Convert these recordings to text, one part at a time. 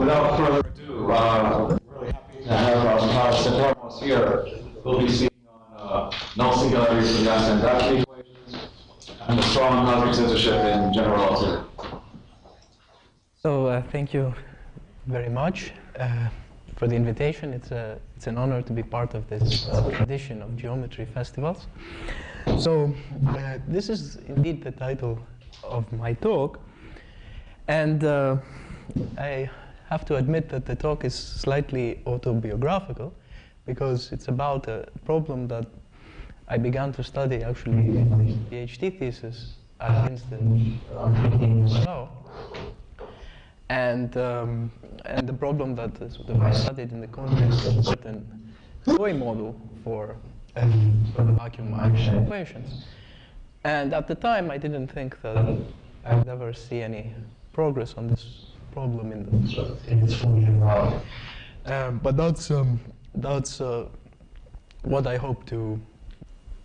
without further ado, really happy to have Mihalis Dafermos here. We'll be speaking on null singularities for Gaussian vacuum equations and the strong cosmic censorship in general relativity. So thank you very much for the invitation. It's an honor to be part of this tradition of geometry festivals. So this is indeed the title of my talk, and I have to admit that the talk is slightly autobiographical because it's about a problem that I began to study actually in my PhD thesis at Princeton around 15 years ago. And the problem that I studied in the context of a certain toy model for the vacuum Einstein equations. And at the time, I didn't think that I would ever see any progress on this problem in its full generality. But that's what I hope to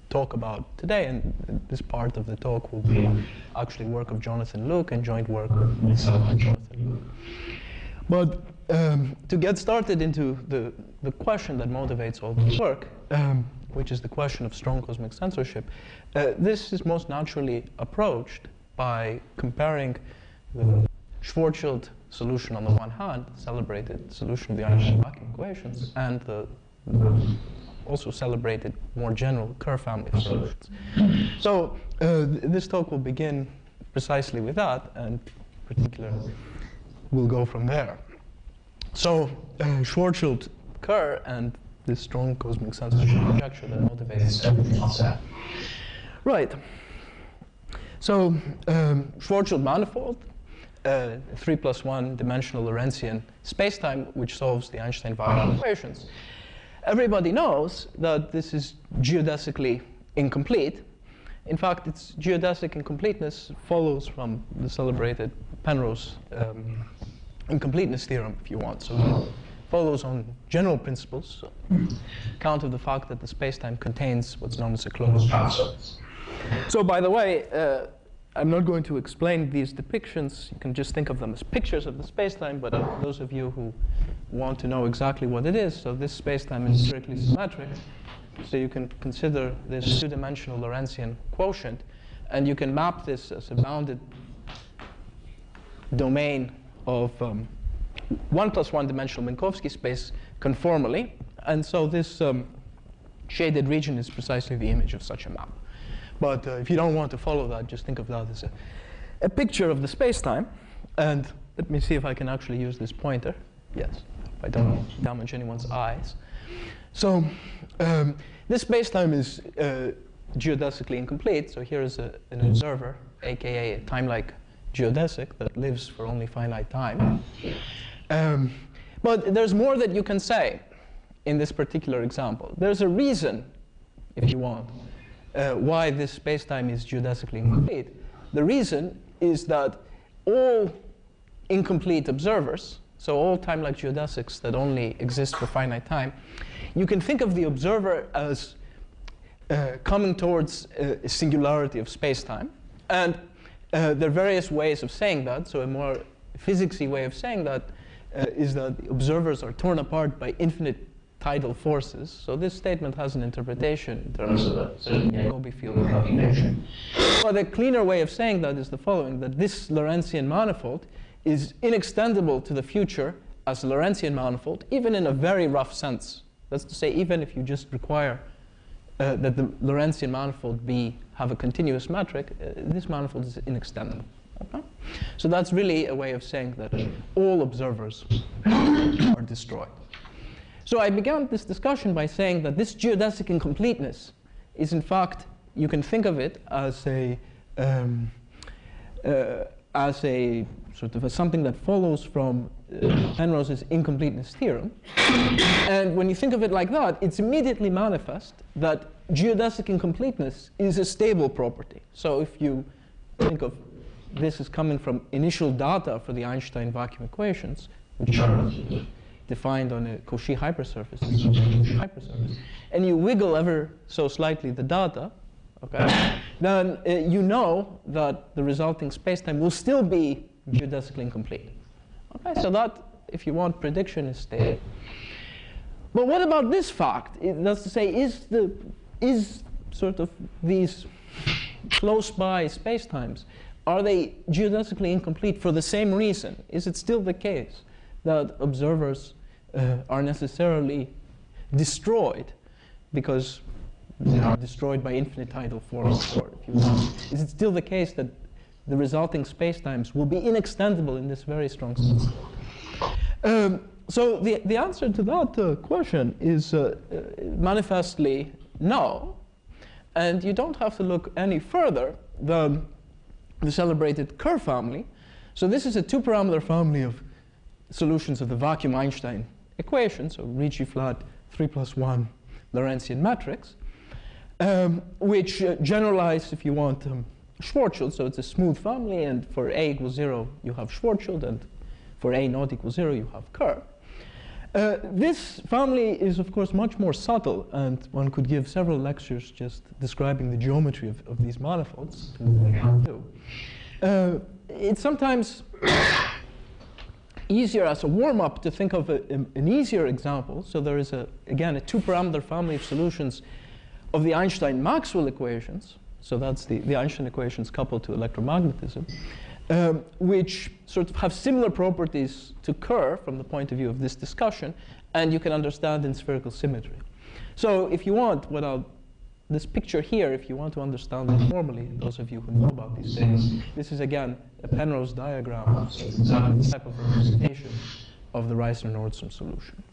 talk about today, and this part of the talk will be actually work of Jonathan Luk and joint work of myself and Jonathan Luk. But to get started into the question that motivates all this work, which is the question of strong cosmic censorship, this is most naturally approached by comparing the Schwarzschild solution on the one hand, celebrated solution of the Einstein vacuum equations, and the also celebrated more general Kerr family of solutions. So this talk will begin precisely with that, and in particular we'll go from there. So Schwarzschild, Kerr, and this strong cosmic censorship conjecture that motivates everything else that. Right. So Schwarzschild manifold, 3+1 dimensional Lorentzian spacetime which solves the Einstein vacuum equations. Everybody knows that this is geodesically incomplete. In fact, its geodesic incompleteness follows from the celebrated Penrose incompleteness theorem, if you want. So it follows on general principles, account of the fact that the spacetime contains what's known as a closed path surface. So by the way, I'm not going to explain these depictions. You can just think of them as pictures of the spacetime, but those of you who want to know exactly what it is, so this spacetime is strictly symmetric. So you can consider this two-dimensional Lorentzian quotient, and you can map this as a bounded domain of 1 + 1 dimensional Minkowski space conformally. And so this shaded region is precisely the image of such a map. But if you don't want to follow that, just think of that as a picture of the spacetime. And let me see if I can actually use this pointer. Yes, if I don't damage anyone's eyes. So this spacetime is geodesically incomplete. So here is an observer, aka a time-like geodesic that lives for only finite time. But there's more that you can say in this particular example. There's a reason, if you want, why this spacetime is geodesically incomplete. The reason is that all incomplete observers, so all time-like geodesics that only exist for finite time, you can think of the observer as coming towards a singularity of spacetime. And there are various ways of saying that. So a more physicsy way of saying that is that the observers are torn apart by infinite tidal forces. So this statement has an interpretation in terms of a certain Jacobi field of calculation. But a cleaner way of saying that is the following, that this Lorentzian manifold is inextendable to the future as a Lorentzian manifold, even in a very rough sense. That's to say, even if you just require that the Lorentzian manifold have a continuous metric, this manifold is inextendable. Okay? So that's really a way of saying that all observers are destroyed. So I began this discussion by saying that this geodesic incompleteness is, in fact, you can think of it as a sort of something that follows from Penrose's incompleteness theorem. And when you think of it like that, it's immediately manifest that geodesic incompleteness is a stable property. So if you think of this as coming from initial data for the Einstein vacuum equations, which are defined on a Cauchy hypersurface, and you wiggle ever so slightly the data, okay, then you know that the resulting spacetime will still be geodesically incomplete. Okay, so that if you want, prediction is stable. But what about this fact? That's to say, is sort of these close by spacetimes, are they geodesically incomplete for the same reason? Is it still the case that observers are necessarily destroyed because they are destroyed by infinitidal force? Or if you want, is it still the case that the resulting spacetimes will be inextendable in this very strong sense? So the answer to that question is manifestly no. And you don't have to look any further than the celebrated Kerr family. So this is a two-parameter family of solutions of the vacuum Einstein equation, so Ricci flat 3+1 Lorentzian matrix, which generalize, if you want, Schwarzschild. So it's a smooth family, and for A equals 0, you have Schwarzschild, and for A not equals 0, you have Kerr. This family is, of course, much more subtle, and one could give several lectures just describing the geometry of these manifolds. It's sometimes easier as a warm-up to think of an easier example. So there is, again, a two-parameter family of solutions of the Einstein-Maxwell equations. So that's the Einstein equations coupled to electromagnetism, which sort of have similar properties to Kerr from the point of view of this discussion, and you can understand in spherical symmetry. So if you want, this picture here, if you want to understand it formally, those of you who know about these things, this is again a Penrose diagram, this type of representation of the Reissner-Nordström solution.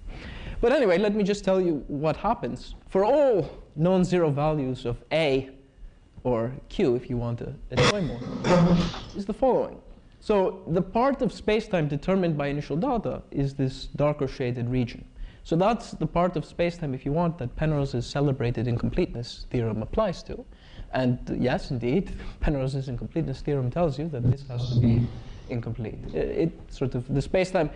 But anyway, let me just tell you what happens. For all non-zero values of A or Q, if you want a toy model, is the following. So the part of spacetime determined by initial data is this darker shaded region. So that's the part of spacetime, if you want, that Penrose's celebrated incompleteness theorem applies to. And yes, indeed, Penrose's incompleteness theorem tells you that this has to be incomplete. The spacetime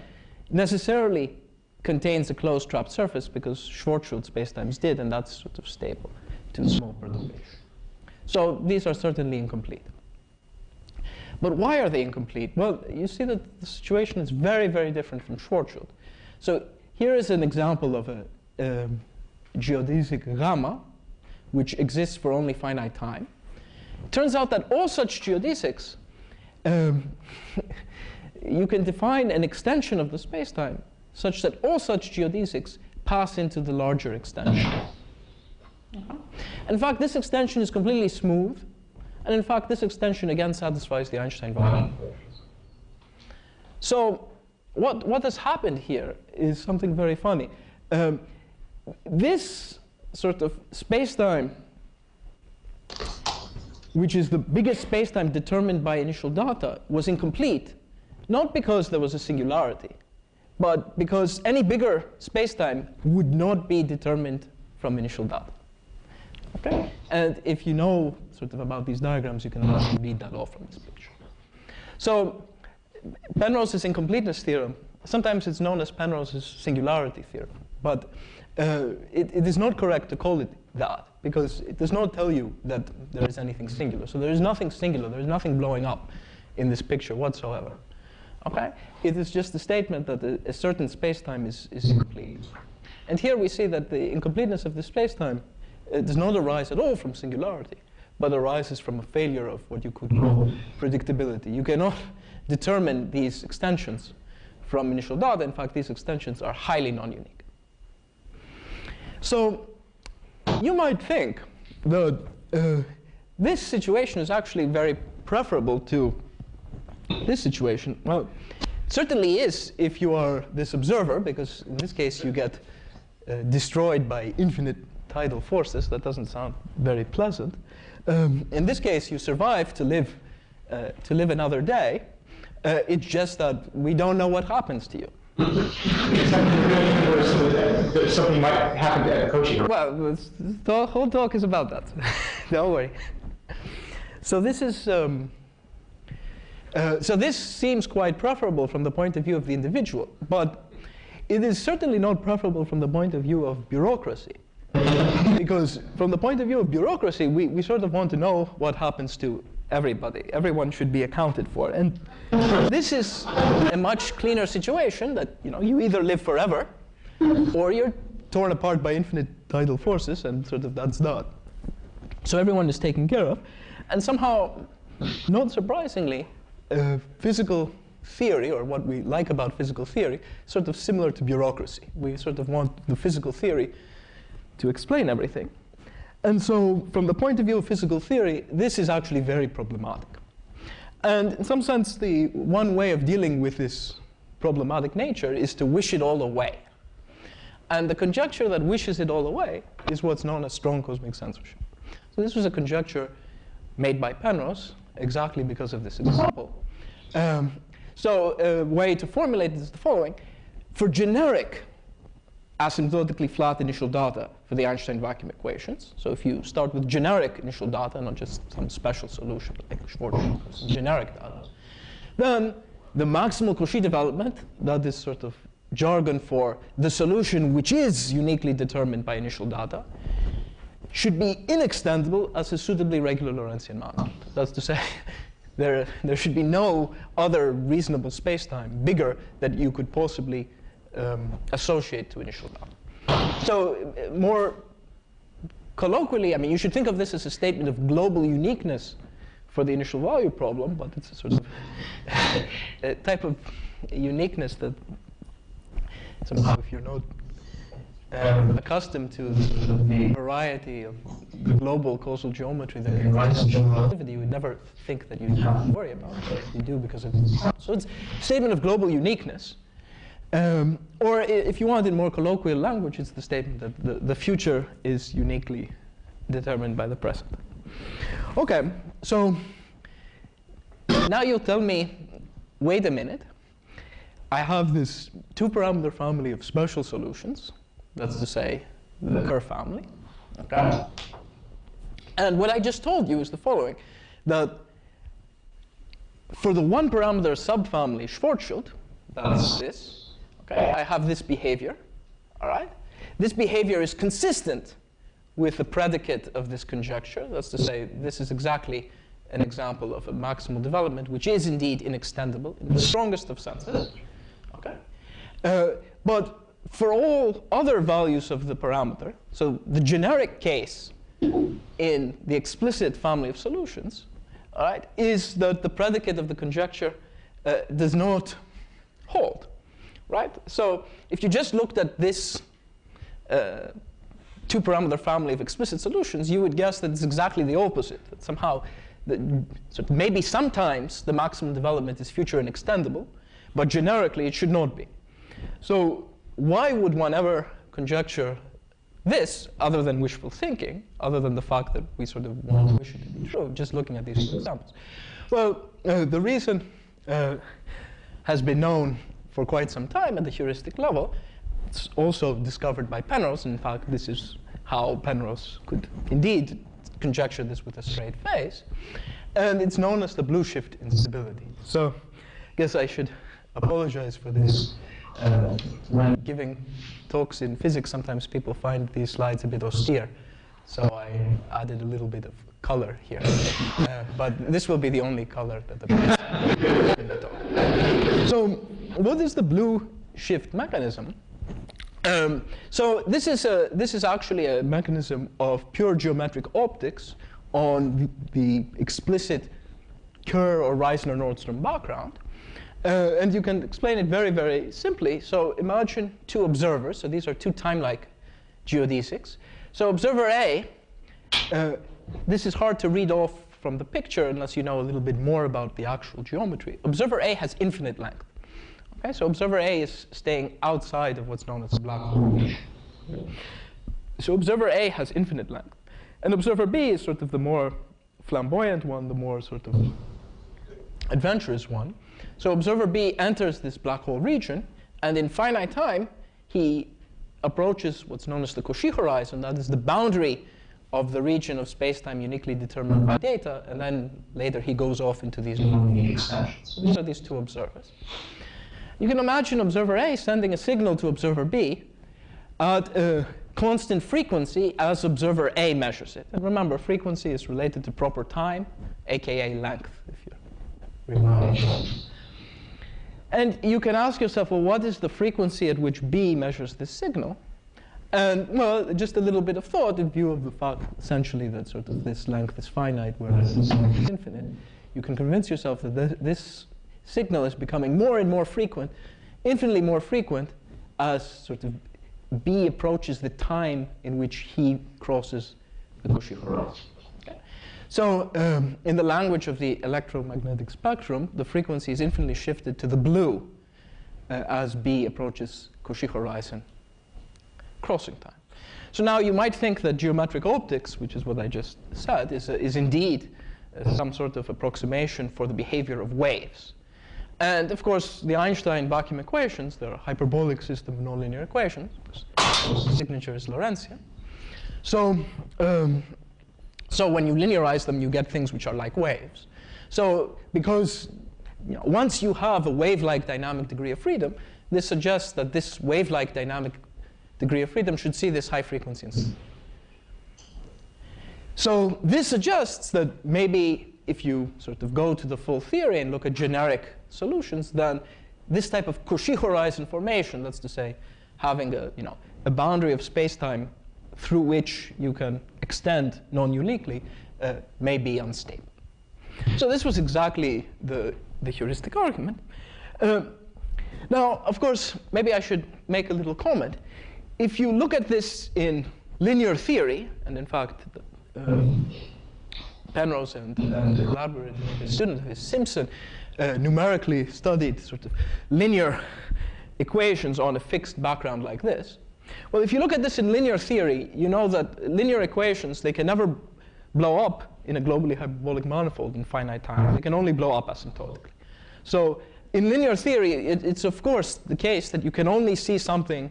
necessarily contains a closed trapped surface because Schwarzschild spacetimes did, and that's sort of stable to small perturbation. So these are certainly incomplete. But why are they incomplete? Well, you see that the situation is very, very different from Schwarzschild. So here is an example of a geodesic gamma, which exists for only finite time. It turns out that all such geodesics, you can define an extension of the spacetime such that all such geodesics pass into the larger extension. In fact, this extension is completely smooth, and in fact, this extension again satisfies the Einstein vacuum equations. So what has happened here is something very funny. This sort of spacetime, which is the biggest spacetime determined by initial data, was incomplete, not because there was a singularity, but because any bigger spacetime would not be determined from initial data. Okay? And if you know sort of about these diagrams, you can actually read that off from this picture. So Penrose's incompleteness theorem, sometimes it's known as Penrose's singularity theorem, but it is not correct to call it that, because it does not tell you that there is anything singular. So there is nothing singular, there is nothing blowing up in this picture whatsoever. Okay? It is just a statement that a certain spacetime is incomplete. And here we see that the incompleteness of the spacetime does not arise at all from singularity, but arises from a failure of what you could call predictability. You cannot determine these extensions from initial data. In fact, these extensions are highly non-unique. So you might think that this situation is actually very preferable to this situation. Well, it certainly is if you are this observer, because in this case you get destroyed by infinite tidal forces. That doesn't sound very pleasant. In this case, you survive to live another day. It's just that we don't know what happens to you. Something might happen to coaching. Well, the whole talk is about that. Don't worry. So this is. So this seems quite preferable from the point of view of the individual, but it is certainly not preferable from the point of view of bureaucracy. Because from the point of view of bureaucracy, we sort of want to know what happens to everybody. Everyone should be accounted for. And this is a much cleaner situation that you either live forever or you're torn apart by infinite tidal forces, and sort of that's that. So everyone is taken care of. And somehow, not surprisingly, physical theory, or what we like about physical theory, is sort of similar to bureaucracy. We sort of want the physical theory to explain everything. And so from the point of view of physical theory, this is actually very problematic. And in some sense, the one way of dealing with this problematic nature is to wish it all away. And the conjecture that wishes it all away is what's known as strong cosmic censorship. So this was a conjecture made by Penrose exactly because of this example. So a way to formulate this is the following. For generic asymptotically flat initial data for the Einstein vacuum equations, so if you start with generic initial data, not just some special solution like Schwarzschild, generic data, then the maximal Cauchy development, that is sort of jargon for the solution which is uniquely determined by initial data, should be inextendable as a suitably regular Lorentzian manifold. That's to say, there should be no other reasonable spacetime bigger that you could possibly associate to initial data. So more colloquially, I mean, you should think of this as a statement of global uniqueness for the initial value problem, but it's a sort of a type of uniqueness that somehow, if you're not accustomed to the variety of the global causal geometry that can rise in general relativity, you would never think that you'd have to worry about it. But you do because of this. So it's a statement of global uniqueness. Or if you want in more colloquial language, it's the statement that the future is uniquely determined by the present. OK, so now you'll tell me, wait a minute. I have this two-parameter family of special solutions. That's to say, the Kerr family. Okay? And what I just told you is the following, that for the one-parameter subfamily Schwarzschild, that's this, okay, I have this behavior, all right? This behavior is consistent with the predicate of this conjecture. That's to say, this is exactly an example of a maximal development, which is indeed inextendable in the strongest of senses. Okay? But for all other values of the parameter, so the generic case in the explicit family of solutions, all right, is that the predicate of the conjecture does not hold, right? So if you just looked at this two-parameter family of explicit solutions, you would guess that it's exactly the opposite. That somehow, maybe sometimes the maximum development is future inextendable, but generically it should not be. So why would one ever conjecture this, other than wishful thinking, other than the fact that we sort of want to wish it to be true, just looking at these two examples? Well, the reason has been known for quite some time at the heuristic level. It's also discovered by Penrose. In fact, this is how Penrose could indeed conjecture this with a straight face. And it's known as the blue shift instability. So I guess I should apologize for this. When giving talks in physics, sometimes people find these slides a bit austere. So I added a little bit of color here. But this will be the only color that appears in the talk. So what is the blue shift mechanism? So this is actually a mechanism of pure geometric optics on the explicit Kerr or Reisner-Nordstrom background. And you can explain it very, very simply. So imagine two observers. So these are two time-like geodesics. So observer A, this is hard to read off from the picture unless you know a little bit more about the actual geometry. Observer A has infinite length. Okay, so observer A is staying outside of what's known as a black hole. So observer A has infinite length. And observer B is sort of the more flamboyant one, the more sort of adventurous one. So observer B enters this black hole region, and in finite time, he approaches what's known as the Cauchy horizon. That is the boundary of the region of space-time uniquely determined by data, and then later he goes off into these non-unique extensions. So these are these two observers. You can imagine observer A sending a signal to observer B at a constant frequency as observer A measures it. And remember, frequency is related to proper time. aka length, if you remember. And you can ask yourself, well, what is the frequency at which B measures this signal? And, well, just a little bit of thought in view of the fact, essentially, that sort of this length is finite, whereas this length is infinite. You can convince yourself that this signal is becoming more and more frequent, infinitely more frequent, as sort of B approaches the time in which he crosses the Cauchy horizon. Okay. So in the language of the electromagnetic spectrum, the frequency is infinitely shifted to the blue as B approaches Cauchy horizon crossing time. So now you might think that geometric optics, which is what I just said, is indeed some sort of approximation for the behavior of waves. And of course, the Einstein vacuum equations, they're a hyperbolic system of nonlinear equations. The signature is Lorentzian. So, so when you linearize them, you get things which are like waves. So because once you have a wave-like dynamic degree of freedom, this suggests that this wave-like dynamic degree of freedom should see this high frequency instead. So this suggests that maybe if you sort of go to the full theory and look at generic solutions, then this type of Cauchy horizon formation, that's to say, having a boundary of spacetime through which you can extend non-uniquely, may be unstable. So this was exactly the heuristic argument. Now, of course, maybe I should make a little comment. If you look at this in linear theory, and in fact, Penrose and the collaborator, a student of his, Simpson, numerically studied sort of linear equations on a fixed background like this. Well, if you look at this in linear theory, you know that linear equations, they can never blow up in a globally hyperbolic manifold in finite time. They can only blow up asymptotically. So in linear theory, it's of course the case that you can only see something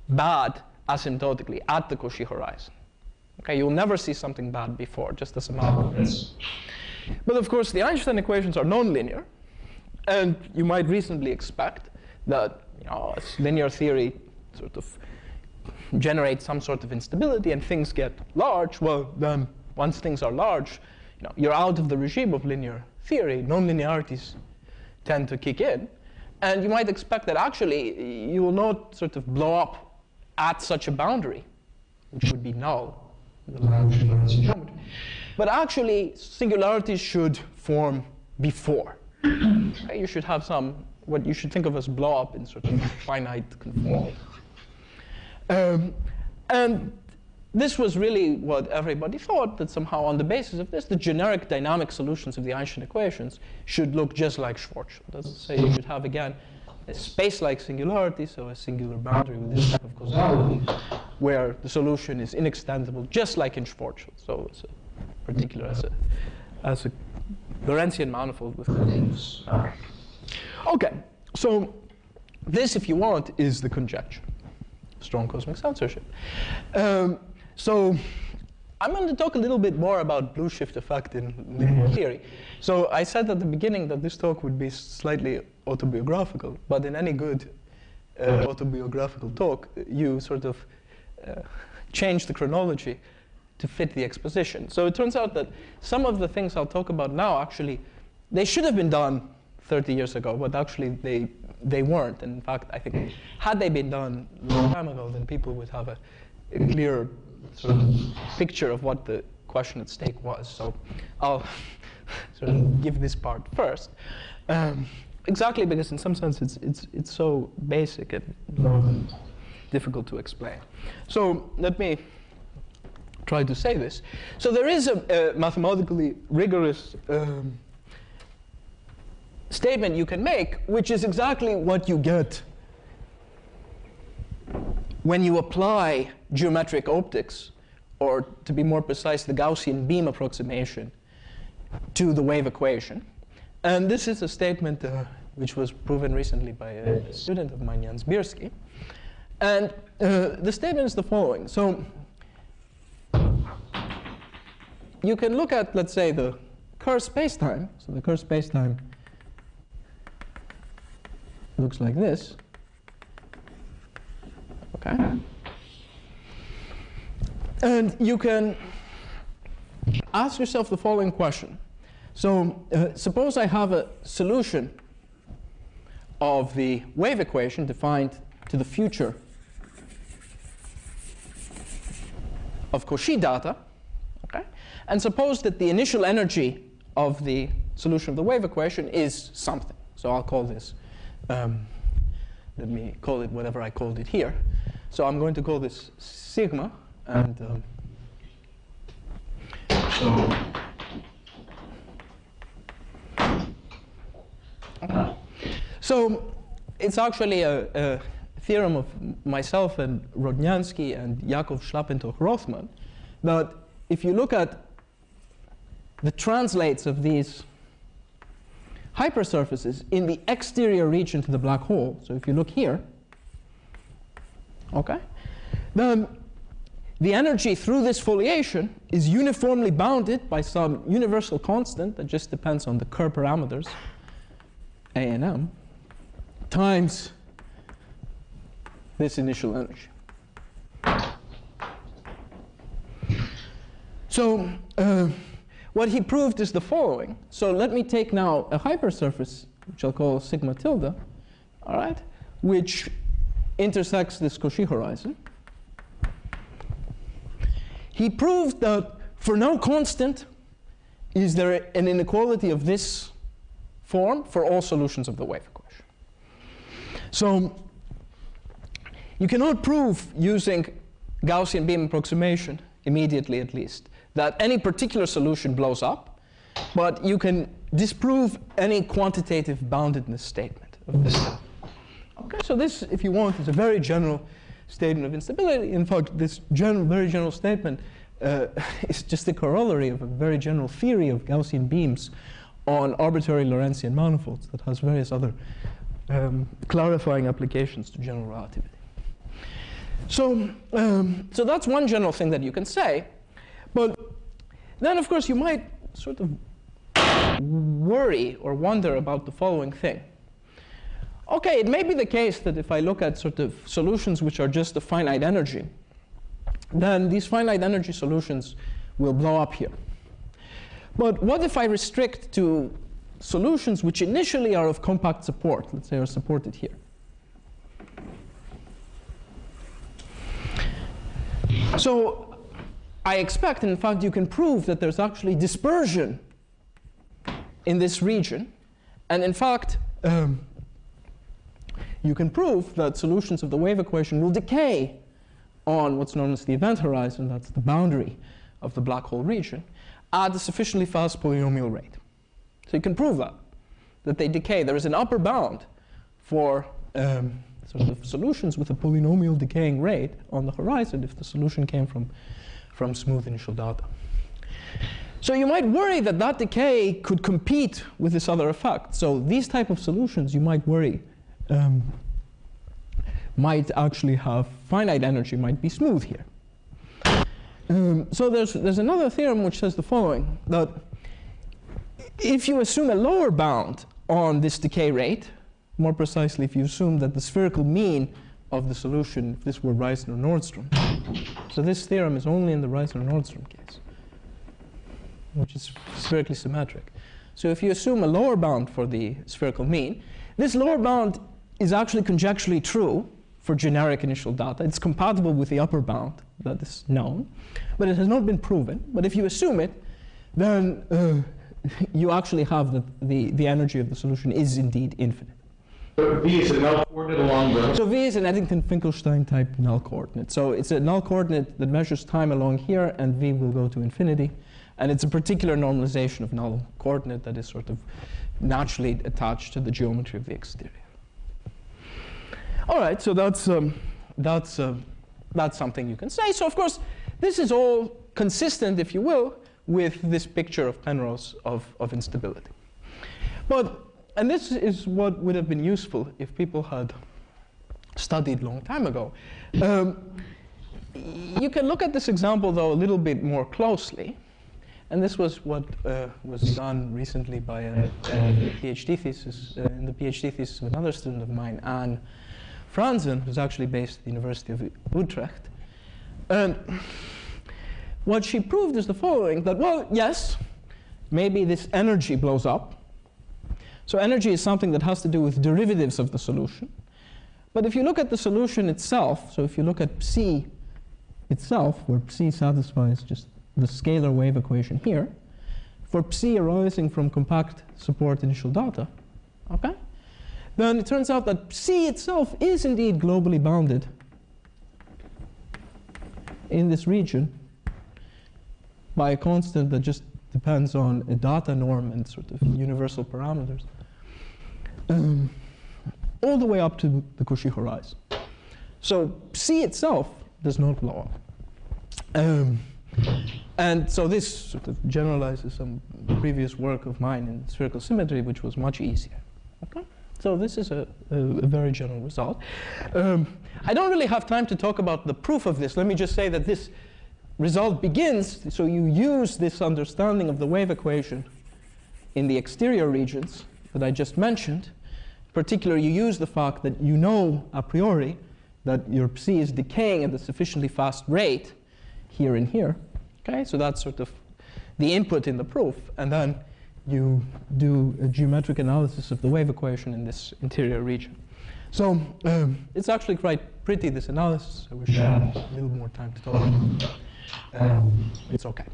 bad asymptotically at the Cauchy horizon. Okay, you'll never see something bad before, just as a matter of principle. But of course, the Einstein equations are nonlinear, and you might reasonably expect that as linear theory sort of generates some sort of instability and things get large, well, then once things are large, you're out of the regime of linear theory. Nonlinearities tend to kick in, and you might expect that actually you will not sort of blow up at such a boundary, which would be null. But actually, singularities should form before. Okay, you should have what you should think of as blow up in sort of finite conformity. And this was really what everybody thought, that somehow on the basis of this, the generic dynamic solutions of the Einstein equations should look just like Schwarzschild. That's to say, you should have, again, a space-like singularity, so a singular boundary with this type of causality, where the solution is inextendable, just like in Schwarzschild. So it's particular as a Lorentzian manifold with continuous. Okay, so this, if you want, is the conjecture. Strong cosmic censorship. So I'm going to talk a little bit more about blue shift effect in linear theory. So I said at the beginning that this talk would be slightly autobiographical, but in any good autobiographical talk, you sort of change the chronology to fit the exposition. So it turns out that some of the things I'll talk about now, actually, they should have been done 30 years ago, but actually they weren't. And in fact, I think had they been done a long time ago, then people would have a clear sort of picture of what the question at stake was. So I'll sort of give this part first. Exactly because in some sense it's so basic and difficult to explain. So let me try to say this. So there is a mathematically rigorous statement you can make, which is exactly what you get when you apply geometric optics, or to be more precise, the Gaussian beam approximation to the wave equation. And this is a statement which was proven recently by a student of mine, Jens Bierski. And the statement is the following. So you can look at, let's say, the Kerr spacetime. So the Kerr spacetime looks like this. Okay. And you can ask yourself the following question. So suppose I have a solution of the wave equation defined to the future of Cauchy data, okay? And suppose that the initial energy of the solution of the wave equation is something. So I'll call this, let me call it whatever I called it here. So I'm going to call this sigma, and so it's actually a theorem of myself and Rodnyansky and Yakov Schlappentoch-Rothman that if you look at the translates of these hypersurfaces in the exterior region to the black hole, so if you look here, okay, then the energy through this foliation is uniformly bounded by some universal constant that just depends on the Kerr parameters, A and M, times this initial energy. So what he proved is the following. So let me take now a hypersurface, which I'll call sigma tilde, all right, which intersects this Cauchy horizon. He proved that for no constant is there an inequality of this form for all solutions of the wave equation. So you cannot prove using Gaussian beam approximation, immediately at least, that any particular solution blows up, but you can disprove any quantitative boundedness statement of this type. Okay, so this, if you want, is a very general statement of instability. In fact, this very general statement is just a corollary of a very general theory of Gaussian beams on arbitrary Lorentzian manifolds that has various other clarifying applications to general relativity. So, so that's one general thing that you can say. But then, of course, you might sort of worry or wonder about the following thing. OK, it may be the case that if I look at sort of solutions which are just a finite energy, then these finite energy solutions will blow up here. But what if I restrict to solutions which initially are of compact support, let's say are supported here? So I expect, and in fact, you can prove that there's actually dispersion in this region. And in fact, you can prove that solutions of the wave equation will decay on what's known as the event horizon, that's the boundary of the black hole region, at a sufficiently fast polynomial rate. So you can prove that they decay. There is an upper bound for sort of solutions with a polynomial decaying rate on the horizon if the solution came from smooth initial data. So you might worry that that decay could compete with this other effect. So these type of solutions, you might worry, might actually have finite energy, might be smooth here. So there's another theorem which says the following, that if you assume a lower bound on this decay rate, more precisely if you assume that the spherical mean of the solution, if this were Reisner or Nordstrom, so this theorem is only in the Reisner Nordstrom case, which is spherically symmetric. So if you assume a lower bound for the spherical mean, this lower bound is actually conjecturally true for generic initial data. It's compatible with the upper bound that is known, but it has not been proven. But if you assume it, then you actually have that the energy of the solution is indeed infinite. So V is a null coordinate along the... So V is an Eddington-Finkelstein type null coordinate. So it's a null coordinate that measures time along here, and V will go to infinity. And it's a particular normalization of null coordinate that is sort of naturally attached to the geometry of the exterior. All right, so that's something you can say. So of course, this is all consistent, if you will, with this picture of Penrose of instability. But, and this is what would have been useful if people had studied a long time ago. You can look at this example, though, a little bit more closely. And this was what was done recently by a PhD thesis, in the PhD thesis of another student of mine, Anne Franzen, who's actually based at the University of Utrecht. And what she proved is the following, that, well, yes, maybe this energy blows up. So energy is something that has to do with derivatives of the solution. But if you look at the solution itself, so if you look at psi itself, where psi satisfies just the scalar wave equation here, for psi arising from compact support initial data, okay, then it turns out that psi itself is indeed globally bounded in this region by a constant that just depends on a data norm and sort of universal parameters, all the way up to the Cauchy horizon. So psi itself does not blow up. And so this sort of generalizes some previous work of mine in spherical symmetry, which was much easier. Okay? So this is a very general result. I don't really have time to talk about the proof of this. Let me just say that this result begins, so you use this understanding of the wave equation in the exterior regions that I just mentioned. Particularly, you use the fact that you know a priori that your psi is decaying at a sufficiently fast rate here and here. Okay, so that's sort of the input in the proof, and then you do a geometric analysis of the wave equation in this interior region. So it's actually quite pretty, this analysis. I wish I had a little more time to talk about it. It's okay.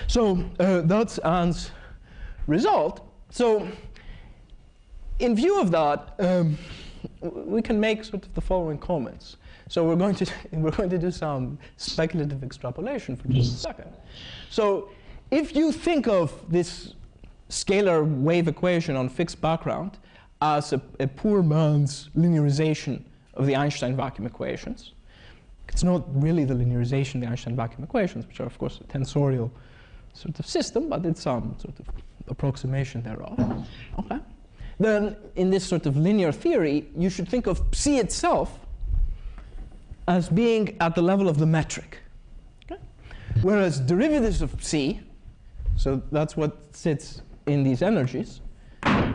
So that's Anne's result. So in view of that, we can make sort of the following comments. So we're going to do some speculative extrapolation for just a second. So if you think of this scalar wave equation on fixed background as a poor man's linearization of the Einstein vacuum equations, it's not really the linearization of the Einstein vacuum equations, which are of course a tensorial sort of system, but it's some sort of approximation thereof. Okay. Then in this sort of linear theory, you should think of psi itself as being at the level of the metric. Okay? Whereas derivatives of psi, so that's what sits in these energies,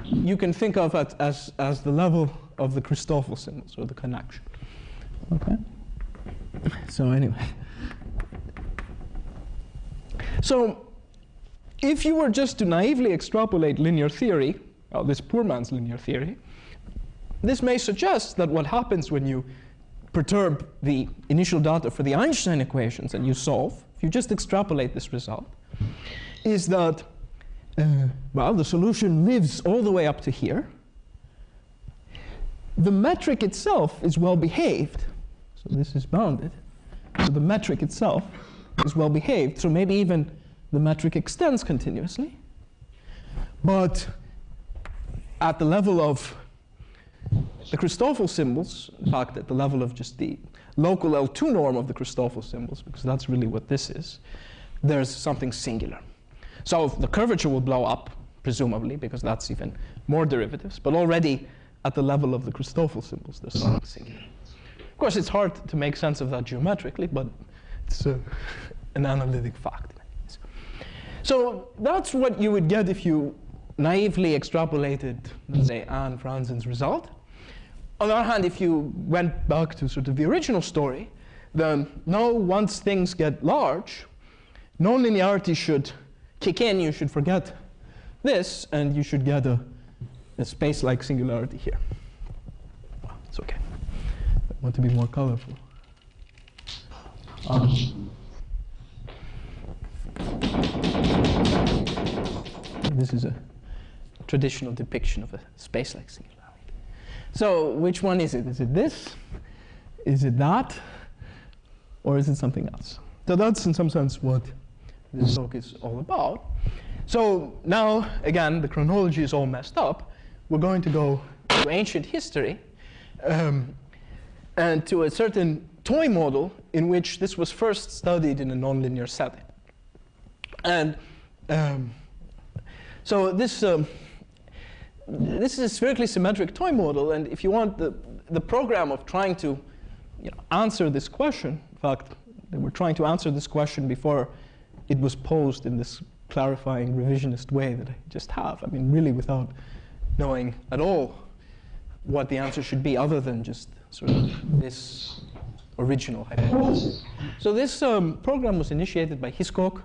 you can think of it as the level of the Christoffel symbols, or the connection. Okay? So anyway. So if you were just to naively extrapolate linear theory, this poor man's linear theory, this may suggest that what happens when you perturb the initial data for the Einstein equations and you solve, if you just extrapolate this result, is that, well, the solution lives all the way up to here. The metric itself is well behaved. So this is bounded. So the metric itself is well behaved. So maybe even the metric extends continuously. But at the level of the Christoffel symbols, in fact, at the level of just the local L2 norm of the Christoffel symbols, because that's really what this is, there's something singular. So the curvature will blow up, presumably, because that's even more derivatives. But already at the level of the Christoffel symbols, there's something singular. Of course, it's hard to make sense of that geometrically, but it's an analytic fact. So that's what you would get if you naively extrapolated, let's say, Anne Franzen's result. On the other hand, if you went back to sort of the original story, then now once things get large, nonlinearity should kick in. You should forget this, and you should get a space-like singularity here. Well, it's okay. I want to be more colorful. This is a traditional depiction of a space-like singularity. So which one is it? Is it this? Is it that? Or is it something else? So that's in some sense what this talk is all about. So now, again, the chronology is all messed up. We're going to go to ancient history and to a certain toy model in which this was first studied in a nonlinear setting. And so this is a spherically symmetric toy model, and if you want the program of trying to answer this question, in fact, they were trying to answer this question before it was posed in this clarifying revisionist way that I just have. I mean, really without knowing at all what the answer should be other than just sort of this original hypothesis. So this program was initiated by Hiscock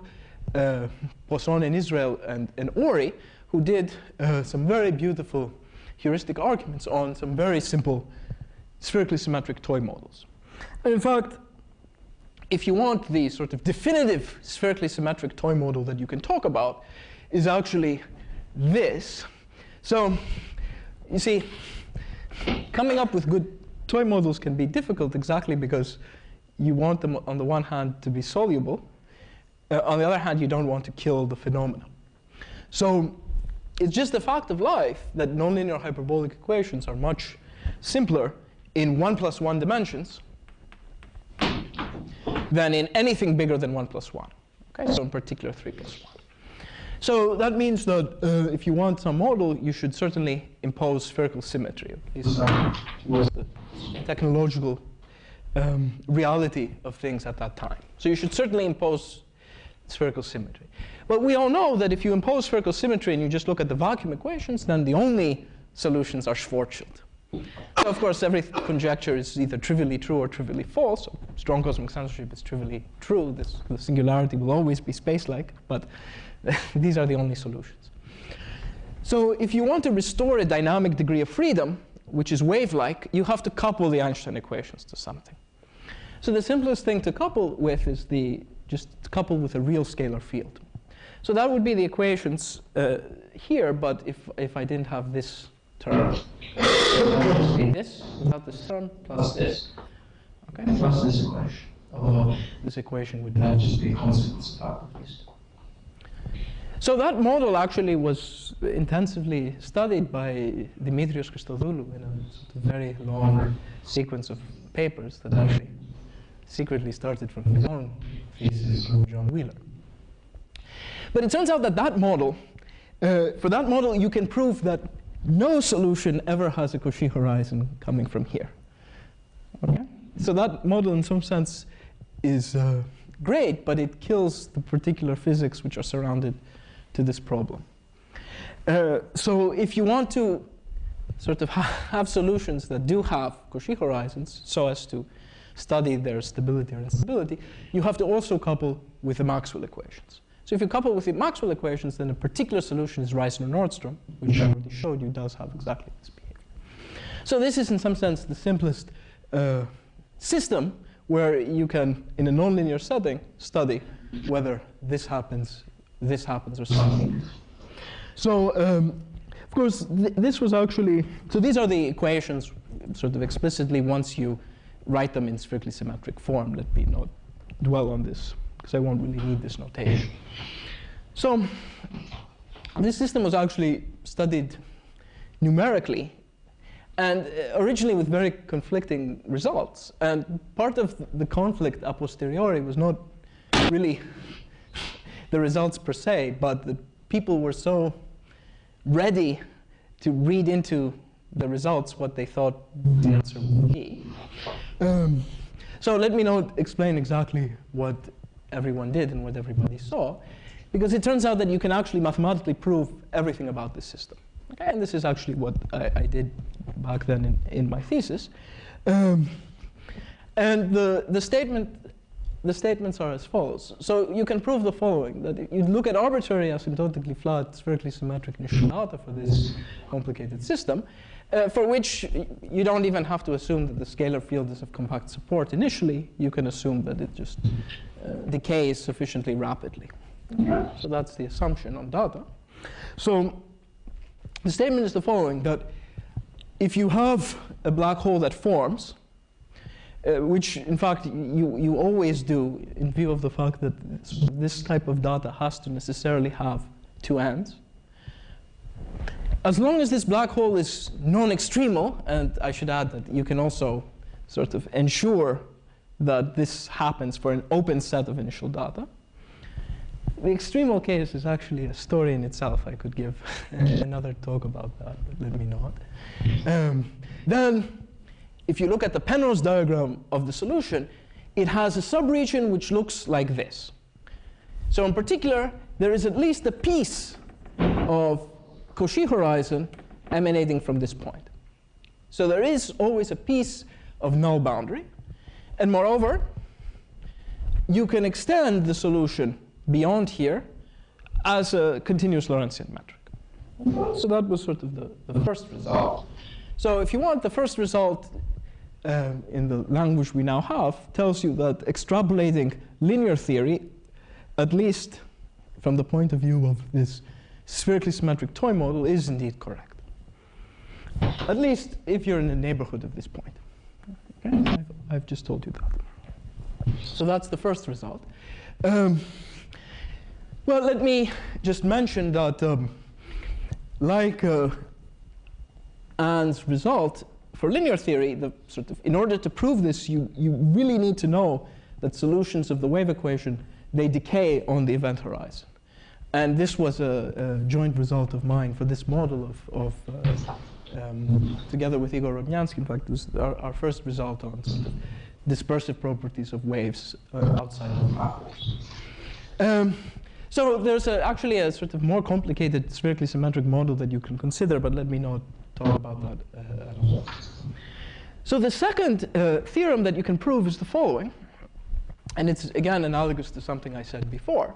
Poisson in Israel and Ori, who did some very beautiful heuristic arguments on some very simple spherically symmetric toy models. And in fact, if you want the sort of definitive spherically symmetric toy model that you can talk about, is actually this. So you see, coming up with good toy models can be difficult exactly because you want them, on the one hand, to be soluble. On the other hand, you don't want to kill the phenomena. So it's just a fact of life that nonlinear hyperbolic equations are much simpler in 1 + 1 dimensions than in anything bigger than 1 + 1. Okay, so in particular 3 + 1. So that means that if you want some model, you should certainly impose spherical symmetry. This was the technological reality of things at that time. So you should certainly impose spherical symmetry. But we all know that if you impose spherical symmetry and you just look at the vacuum equations, then the only solutions are Schwarzschild. So of course, every conjecture is either trivially true or trivially false. So strong cosmic censorship is trivially true. The singularity will always be space-like, but these are the only solutions. So if you want to restore a dynamic degree of freedom, which is wave-like, you have to couple the Einstein equations to something. So the simplest thing to couple with is just couple with a real scalar field. So that would be the equations here, but if I didn't have this term, it would be this without this term plus this, okay, plus this equation. Although this equation would now just be a consequence of these two. So that model actually was intensively studied by Dimitrios Christodoulou in a sort of very long sequence of papers that actually secretly started from his own thesis from John Wheeler. But it turns out that that model, for that model, you can prove that no solution ever has a Cauchy horizon coming from here. Okay? So that model, in some sense, is great, but it kills the particular physics which are surrounded to this problem. So if you want to sort of have solutions that do have Cauchy horizons so as to study their stability or instability, you have to also couple with the Maxwell equations. So if you couple with the Maxwell equations, then a particular solution is Reissner-Nordström, which I already showed you does have exactly this behavior. So this is, in some sense, the simplest system where you can, in a nonlinear setting, study whether this happens, or something. So, of course, this was actually, so these are the equations sort of explicitly once you write them in spherically symmetric form. Let me not dwell on this, because I won't really need this notation. So this system was actually studied numerically, and originally with very conflicting results. And part of the conflict a posteriori was not really the results per se, but the people were so ready to read into the results what they thought the answer would be. So let me now explain exactly what everyone did and what everybody saw, because it turns out that you can actually mathematically prove everything about this system. Okay, and this is actually what I did back then in my thesis. And the statements are as follows. So you can prove the following, that if you look at arbitrary asymptotically flat spherically symmetric initial data for this complicated system, for which you don't even have to assume that the scalar field is of compact support initially. You can assume that it just decays sufficiently rapidly. So that's the assumption on data. So the statement is the following, that if you have a black hole that forms, which in fact you always do in view of the fact that this type of data has to necessarily have two ends. As long as this black hole is non-extremal, and I should add that you can also sort of ensure that this happens for an open set of initial data. The extremal case is actually a story in itself. I could give another talk about that, but let me not. Then, if you look at the Penrose diagram of the solution, it has a subregion which looks like this. So in particular, there is at least a piece of Cauchy horizon emanating from this point. So there is always a piece of null boundary. And moreover, you can extend the solution beyond here as a continuous Lorentzian metric. So that was sort of the first result. So if you want, the first result in the language we now have tells you that extrapolating linear theory, at least from the point of view of this spherically symmetric toy model, is indeed correct. At least if you're in the neighborhood of this point. Okay? I've just told you that. So that's the first result. Well, let me just mention that like Ann's result for linear theory, in order to prove this, you really need to know that solutions of the wave equation, they decay on the event horizon. And this was a joint result of mine for this model together with Igor Rodnyansky. In fact, this was our first result on sort of dispersive properties of waves outside of the map. So there's actually a sort of more complicated spherically symmetric model that you can consider, but let me not talk about that at all. So the second theorem that you can prove is the following, and it's again analogous to something I said before.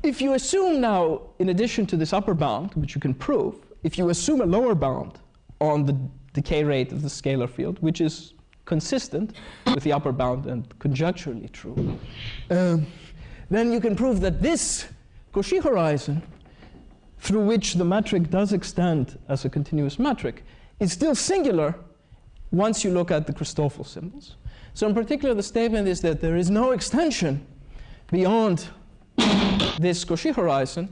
If you assume now, in addition to this upper bound, which you can prove, if you assume a lower bound on the decay rate of the scalar field, which is consistent with the upper bound and conjecturally true, then you can prove that this Cauchy horizon, through which the metric does extend as a continuous metric, is still singular once you look at the Christoffel symbols. So in particular, the statement is that there is no extension beyond this Cauchy horizon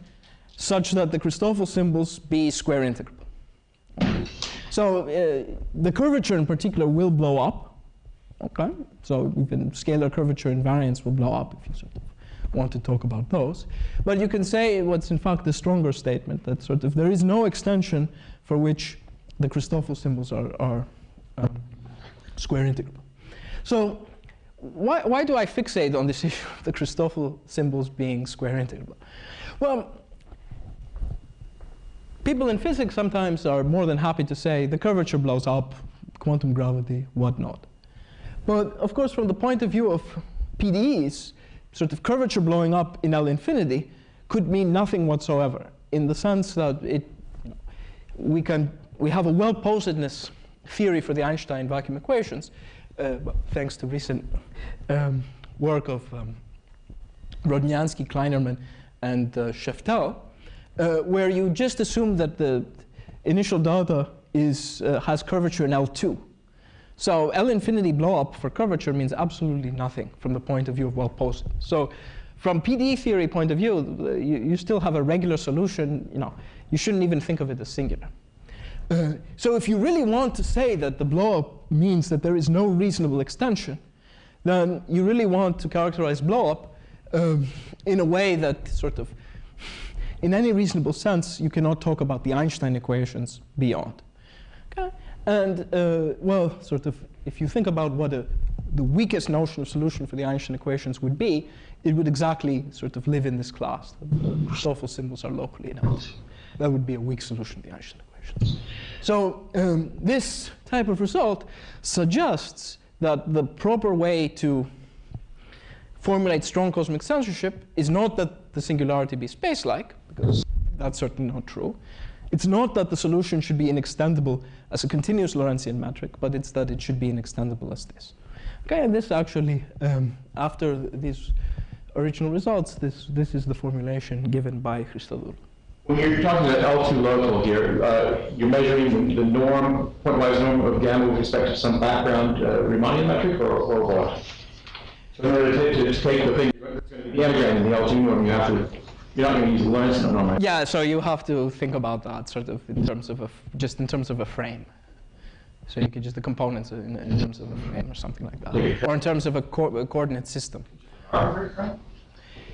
such that the Christoffel symbols be square integrable. So the curvature in particular will blow up. Okay, so even scalar curvature invariance will blow up if you sort of want to talk about those. But you can say what's in fact the stronger statement, that sort of there is no extension for which the Christoffel symbols are square integrable. So why do I fixate on this issue of the Christoffel symbols being square integrable? Well, people in physics sometimes are more than happy to say the curvature blows up, quantum gravity, whatnot. But of course, from the point of view of PDEs, sort of curvature blowing up in L infinity could mean nothing whatsoever, in the sense that we have a well-posedness theory for the Einstein vacuum equations, thanks to recent work of Rodnyansky, Kleinerman, and Scheftel, where you just assume that the initial delta has curvature in L2. So L infinity blow up for curvature means absolutely nothing from the point of view of well-posed. So from PDE theory point of view, you still have a regular solution. You shouldn't even think of it as singular. So if you really want to say that the blow-up means that there is no reasonable extension, then you really want to characterize blow-up in a way that sort of, in any reasonable sense, you cannot talk about the Einstein equations beyond. Okay? And well, sort of, if you think about what the weakest notion of solution for the Einstein equations would be, it would exactly sort of live in this class. The Christoffel symbols are locally announced. That would be a weak solution to the Einstein equations. So this type of result suggests that the proper way to formulate strong cosmic censorship is not that the singularity be space-like, because that's certainly not true. It's not that the solution should be inextendable as a continuous Lorentzian metric, but it's that it should be inextendable as this. Okay, and this actually, after these original results, this is the formulation given by Christodoulou. When you're talking about L2 local here, you're measuring the norm, pointwise norm of gamma with respect to some background Riemannian metric, or what? So in order to take the thing that's going to be gamma in the L2 norm, you're not going to use the Lorentzian norm, right? Yeah, so you have to think about that sort of in terms of just in terms of a frame. So you could just the components in terms of a frame or something like that, or in terms of a coordinate system.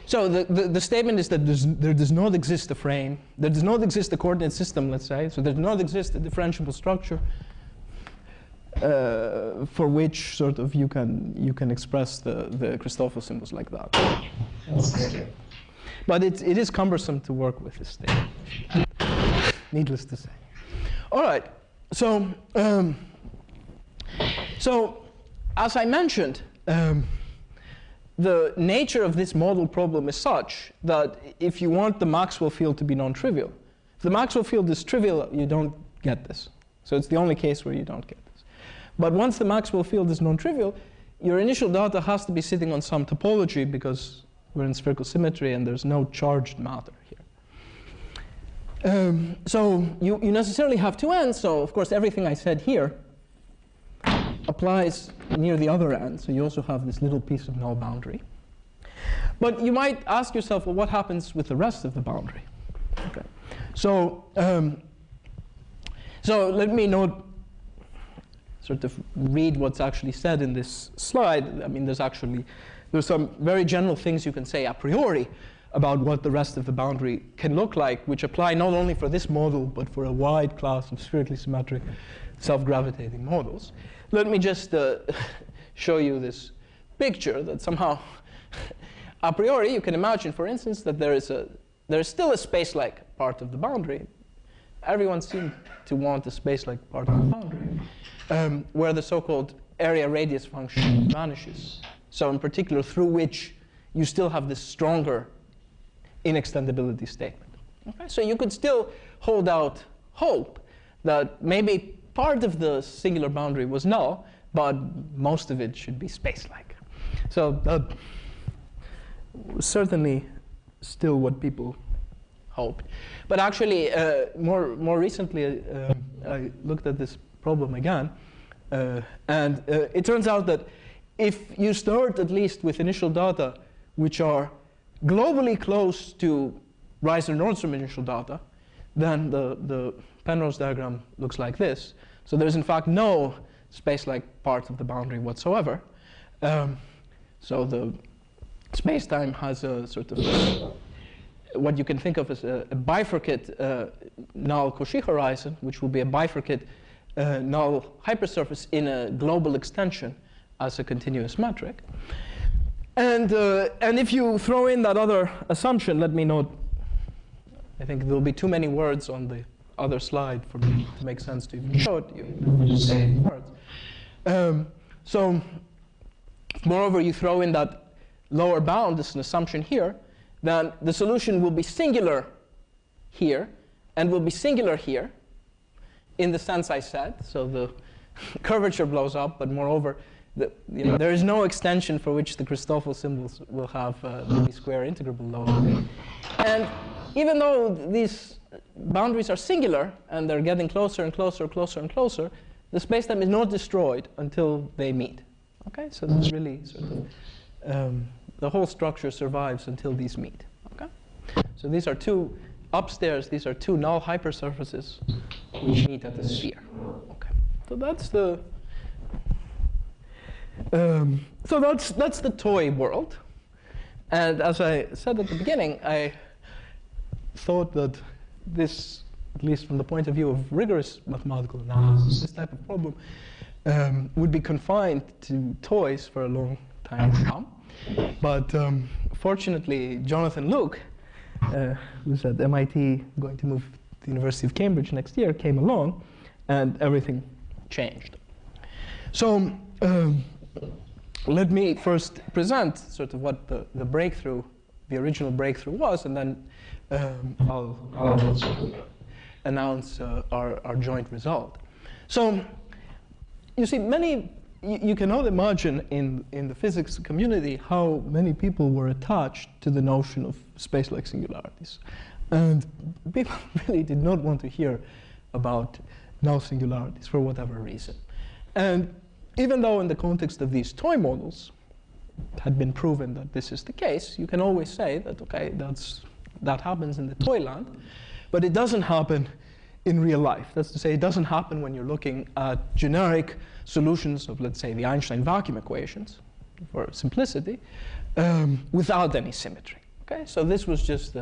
So the statement is that there does not exist a frame, there does not exist a coordinate system, let's say, so there does not exist a differentiable structure for which sort of you can express the Christoffel symbols like that. But it is cumbersome to work with this statement, needless to say. All right, so as I mentioned, the nature of this model problem is such that if you want the Maxwell field to be non-trivial, if the Maxwell field is trivial, you don't get this. So it's the only case where you don't get this. But once the Maxwell field is non-trivial, your initial data has to be sitting on some topology because we're in spherical symmetry and there's no charged matter here. So you necessarily have two ends. So of course, everything I said here applies near the other end. So you also have this little piece of null boundary. But you might ask yourself, well, what happens with the rest of the boundary? Okay. So, so let me sort of read what's actually said in this slide. I mean, there's some very general things you can say a priori about what the rest of the boundary can look like, which apply not only for this model, but for a wide class of spherically symmetric self-gravitating models. Let me just show you this picture that somehow, a priori, you can imagine, for instance, that there is still a space-like part of the boundary. Everyone seems to want a space-like part of the boundary, where the so-called area-radius function vanishes. So in particular, through which you still have this stronger inextendability statement. Okay? So you could still hold out hope that maybe part of the singular boundary was null, but most of it should be space-like. So that was certainly still what people hoped. But actually, more recently, I looked at this problem again, and it turns out that if you start at least with initial data which are globally close to Reisner-Nordstrom initial data, then the Penrose diagram looks like this. So there's in fact no space-like part of the boundary whatsoever. So the space-time has a sort of what you can think of as a bifurcate null Cauchy horizon, which will be a bifurcate null hypersurface in a global extension as a continuous metric. And if you throw in that other assumption, let me note, I think there'll be too many words on the other slide for me to make sense to even show it to you. Let me just say words. So moreover, you throw in that lower bound as an assumption here, then the solution will be singular here and will be singular here in the sense I said. So the curvature blows up, but moreover, there is no extension for which the Christoffel symbols will have the square integrable load. And even though these boundaries are singular and they're getting closer and closer, closer and closer, the spacetime is not destroyed until they meet. Okay, so this really sort of the whole structure survives until these meet. Okay, so these are two upstairs. These are two null hypersurfaces which meet at the sphere. Okay, so that's the that's the toy world. And as I said at the beginning, I thought that this, at least from the point of view of rigorous mathematical analysis, this type of problem would be confined to toys for a long time to come. But fortunately, Jonathan Luk, who's at MIT, going to move to the University of Cambridge next year, came along, and everything changed. So let me first present sort of what the breakthrough, the original breakthrough was, and then I'll sort of announce our joint result. So you see, you cannot imagine in the physics community how many people were attached to the notion of space-like singularities. And people really did not want to hear about null singularities for whatever reason. And even though in the context of these toy models it had been proven that this is the case, you can always say that, okay, that happens in the toy land, but it doesn't happen in real life. That's to say, it doesn't happen when you're looking at generic solutions of, let's say, the Einstein vacuum equations, for simplicity, without any symmetry. Okay, so this was just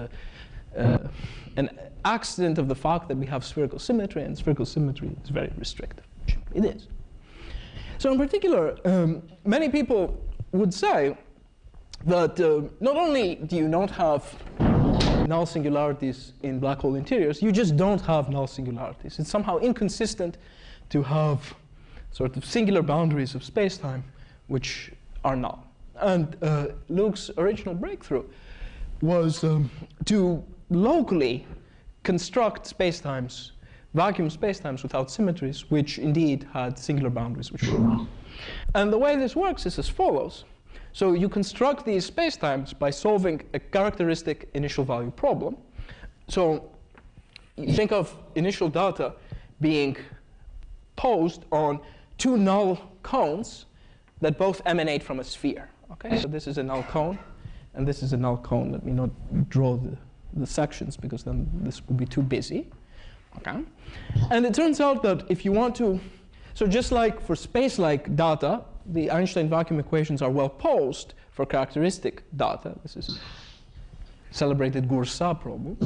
an accident of the fact that we have spherical symmetry, and spherical symmetry is very restrictive. It is. So in particular, many people would say that not only do you not have null singularities in black hole interiors, you just don't have null singularities. It's somehow inconsistent to have sort of singular boundaries of space-time which are null. And Luk's original breakthrough was to locally construct spacetimes, vacuum spacetimes without symmetries, which indeed had singular boundaries, which were null. And the way this works is as follows. So you construct these spacetimes by solving a characteristic initial value problem. So you think of initial data being posed on two null cones that both emanate from a sphere. Okay, so this is a null cone, and this is a null cone. Let me not draw the sections, because then this would be too busy. Okay, and it turns out that if you want to, so just like for space-like data, the Einstein vacuum equations are well posed for characteristic data. This is celebrated Goursa problem.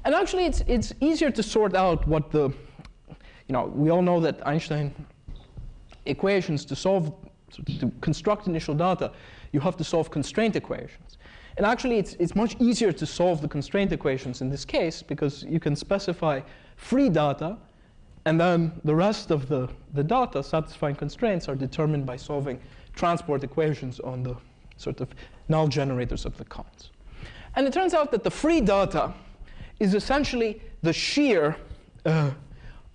And actually, it's easier to sort out what the, we all know that Einstein equations to construct initial data, you have to solve constraint equations. And actually, it's much easier to solve the constraint equations in this case, because you can specify free data, and then the rest of the data satisfying constraints are determined by solving transport equations on the sort of null generators of the cones. And it turns out that the free data is essentially the shear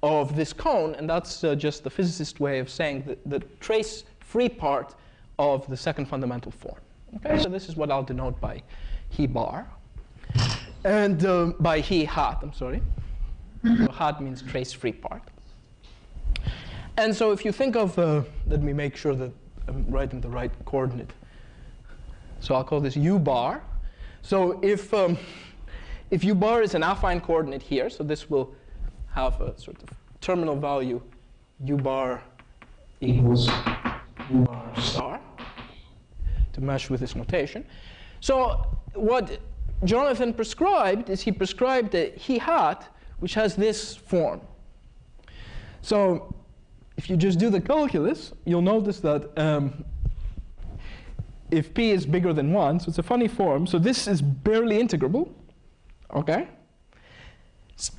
of this cone, and that's just the physicist way of saying the trace-free part of the second fundamental form. Okay, so this is what I'll denote by he bar, and by he hat, I'm sorry. So hat means trace-free part. And so if you think of, let me make sure that I'm writing the right coordinate. So I'll call this u bar. So if u bar is an affine coordinate here, so this will have a sort of terminal value u bar equals u bar star, to mesh with this notation. So what Jonathan prescribed is he prescribed a he hat, which has this form. So if you just do the calculus, you'll notice that if p is bigger than 1, so it's a funny form. So this is barely integrable, okay?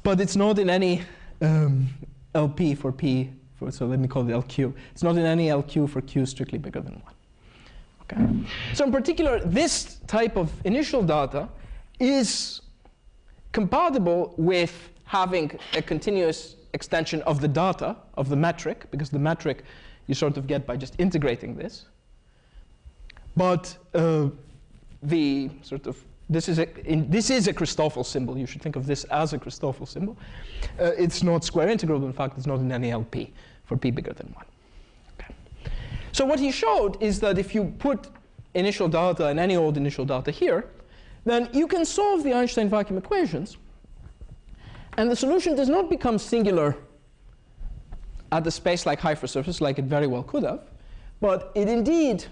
But it's not in any LP for p, so let me call it LQ. It's not in any LQ for q strictly bigger than 1. Okay? So in particular, this type of initial data is compatible with having a continuous extension of the data, of the metric, because the metric you sort of get by just integrating this. But the sort of, this is a Christoffel symbol. You should think of this as a Christoffel symbol. It's not square integrable. In fact, it's not in any LP for p bigger than 1. Okay. So what he showed is that if you put initial data and any old initial data here, then you can solve the Einstein vacuum equations. And the solution does not become singular at the space-like hypersurface, like it very well could have, but it indeed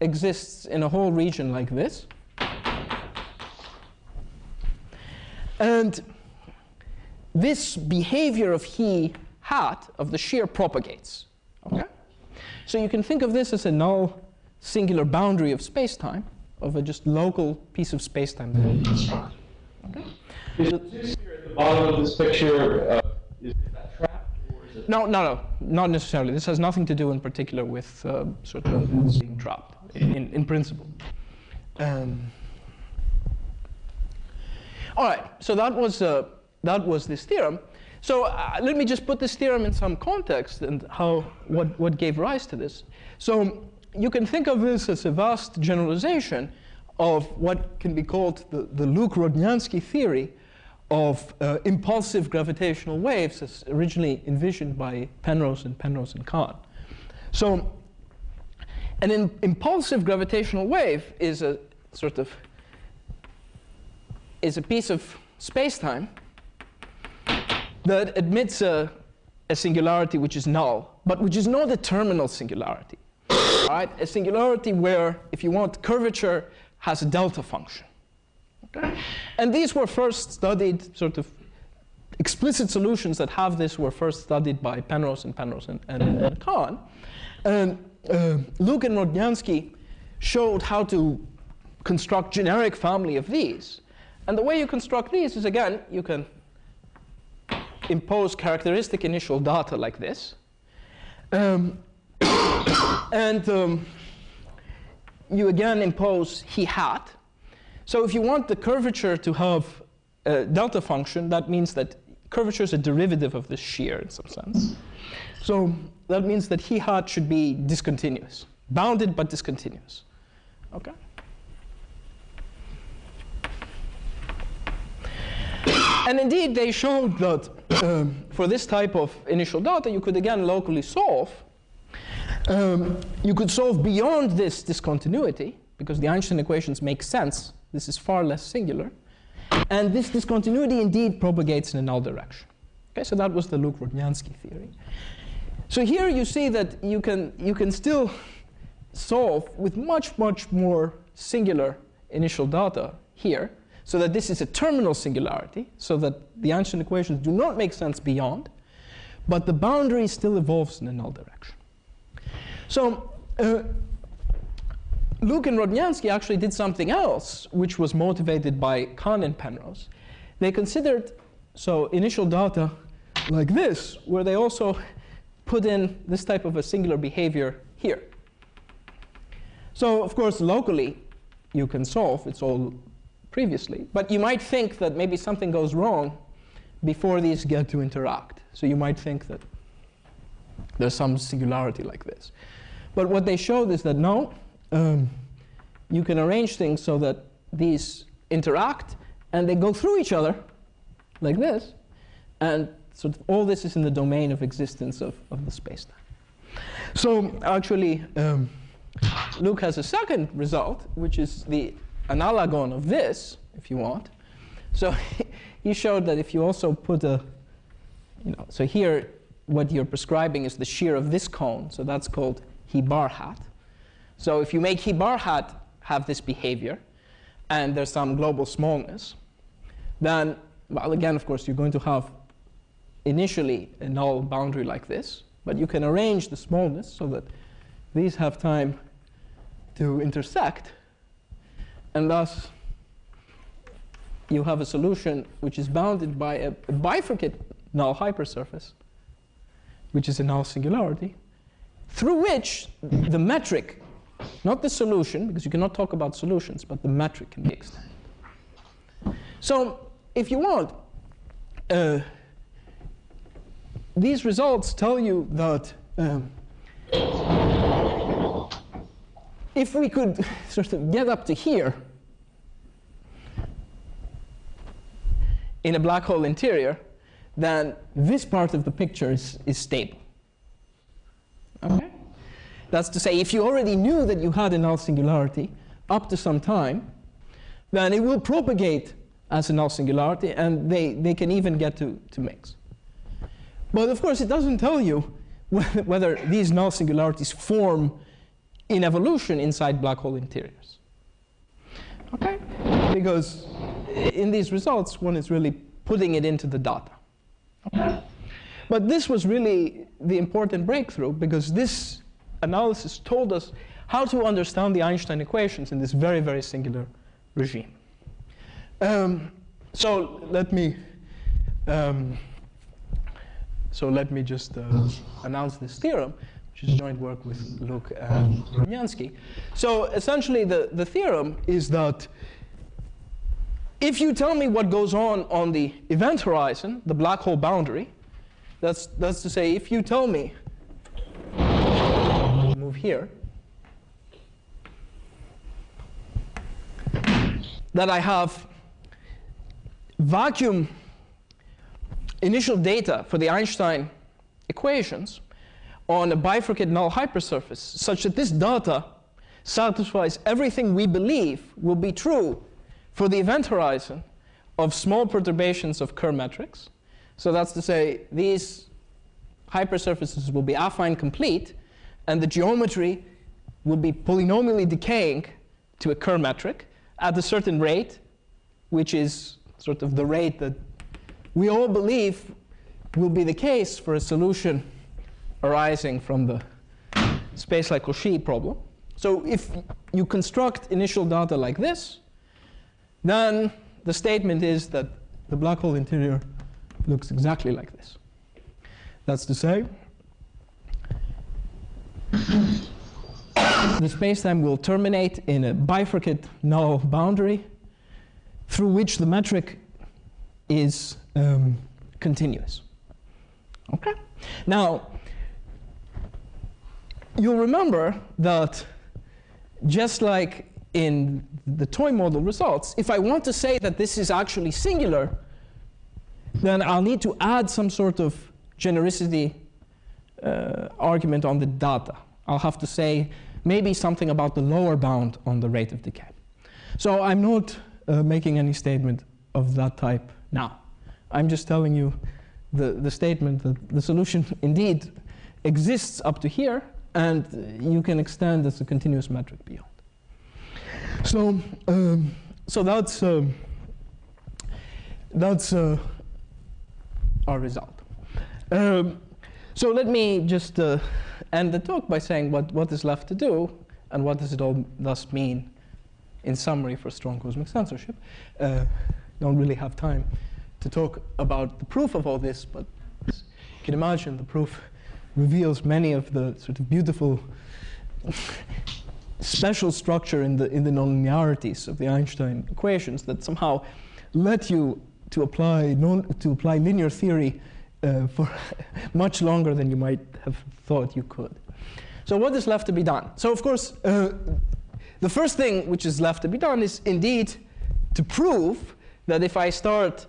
exists in a whole region like this. And this behavior of he hat, of the shear, propagates. Okay? So you can think of this as a null singular boundary of space-time, of a just local piece of space-time that we construct. Okay? Is this here at the bottom of this picture, is that trapped, or is it? No, not necessarily. This has nothing to do in particular with sort of being trapped, in principle. All right, so that was this theorem. So let me just put this theorem in some context and what gave rise to this. So you can think of this as a vast generalization of what can be called the Luk-Rodniansky theory of impulsive gravitational waves, as originally envisioned by Penrose and Kahn. So an impulsive gravitational wave is a sort of is a piece of space-time that admits a singularity which is null, but which is not a terminal singularity. All right? A singularity where, if you want, curvature has a delta function. Okay? And these were first studied, sort of explicit solutions that have this were first studied by Penrose and Kahn. And Luk and Rodniansky showed how to construct generic family of these. And the way you construct these is, again, you can impose characteristic initial data like this. you again impose he hat. So if you want the curvature to have a delta function, that means that curvature is a derivative of this shear in some sense. So that means that he hat should be discontinuous, bounded but discontinuous. Okay? And indeed, they showed that for this type of initial data, you could again locally solve. You could solve beyond this discontinuity, because the Einstein equations make sense. This is far less singular. And this discontinuity indeed propagates in a null direction. Okay, so that was the Luk-Rodniansky theory. So here you see that you can still solve with much, much more singular initial data here, so that this is a terminal singularity, so that the Einstein equations do not make sense beyond, but the boundary still evolves in a null direction. So Luk and Rodniansky actually did something else, which was motivated by Kahn and Penrose. They considered initial data like this, where they also put in this type of a singular behavior here. So of course, locally, you can solve. It's all previously. But you might think that maybe something goes wrong before these get to interact. So you might think that there's some singularity like this. But what they showed is that no, you can arrange things so that these interact and they go through each other like this. And so all this is in the domain of existence of the spacetime. So actually, Luk has a second result, which is the analogon of this, if you want. So he showed that if you also put so here what you're prescribing is the shear of this cone, so that's called he bar hat. So if you make he bar hat have this behavior, and there's some global smallness, then, well, again, of course, you're going to have initially a null boundary like this, but you can arrange the smallness so that these have time to intersect, and thus you have a solution which is bounded by a bifurcate null hypersurface, which is a null singularity, through which the metric, not the solution, because you cannot talk about solutions, but the metric can be extended. So if you want, these results tell you that if we could sort of get up to here in a black hole interior, then this part of the picture is stable. Okay? That's to say, if you already knew that you had a null singularity up to some time, then it will propagate as a null singularity, and they can even get to mix. But of course, it doesn't tell you whether these null singularities form in evolution inside black hole interiors. Okay? Because in these results, one is really putting it into the data. Okay? But this was really the important breakthrough, because this analysis told us how to understand the Einstein equations in this very, very singular regime. So let me just announce this theorem, which is joint work with Luk and Rodniansky. So essentially, the theorem is that if you tell me what goes on the event horizon, the black hole boundary, that's to say, if you tell me, move here, that I have vacuum initial data for the Einstein equations on a bifurcate null hypersurface, such that this data satisfies everything we believe will be true for the event horizon of small perturbations of Kerr metrics. So that's to say, these hypersurfaces will be affine complete, and the geometry will be polynomially decaying to a Kerr metric at a certain rate, which is sort of the rate that we all believe will be the case for a solution arising from the space-like Cauchy problem. So if you construct initial data like this, then the statement is that the black hole interior looks exactly like this. That's to say, the spacetime will terminate in a bifurcate null boundary through which the metric is continuous. Okay? Now, you'll remember that just like in the toy model results, if I want to say that this is actually singular, then I'll need to add some sort of genericity argument on the data. I'll have to say maybe something about the lower bound on the rate of decay. So I'm not making any statement of that type now. I'm just telling you the statement that the solution indeed exists up to here, and you can extend as a continuous metric beyond. So, so that's our result. So let me just end the talk by saying what is left to do, and what does it all thus mean in summary for strong cosmic censorship. Don't really have time to talk about the proof of all this, but as you can imagine, the proof reveals many of the sort of beautiful special structure in the nonlinearities of the Einstein equations that somehow let you to apply linear theory for much longer than you might have thought you could. So what is left to be done? So of course, the first thing which is left to be done is indeed to prove that if I start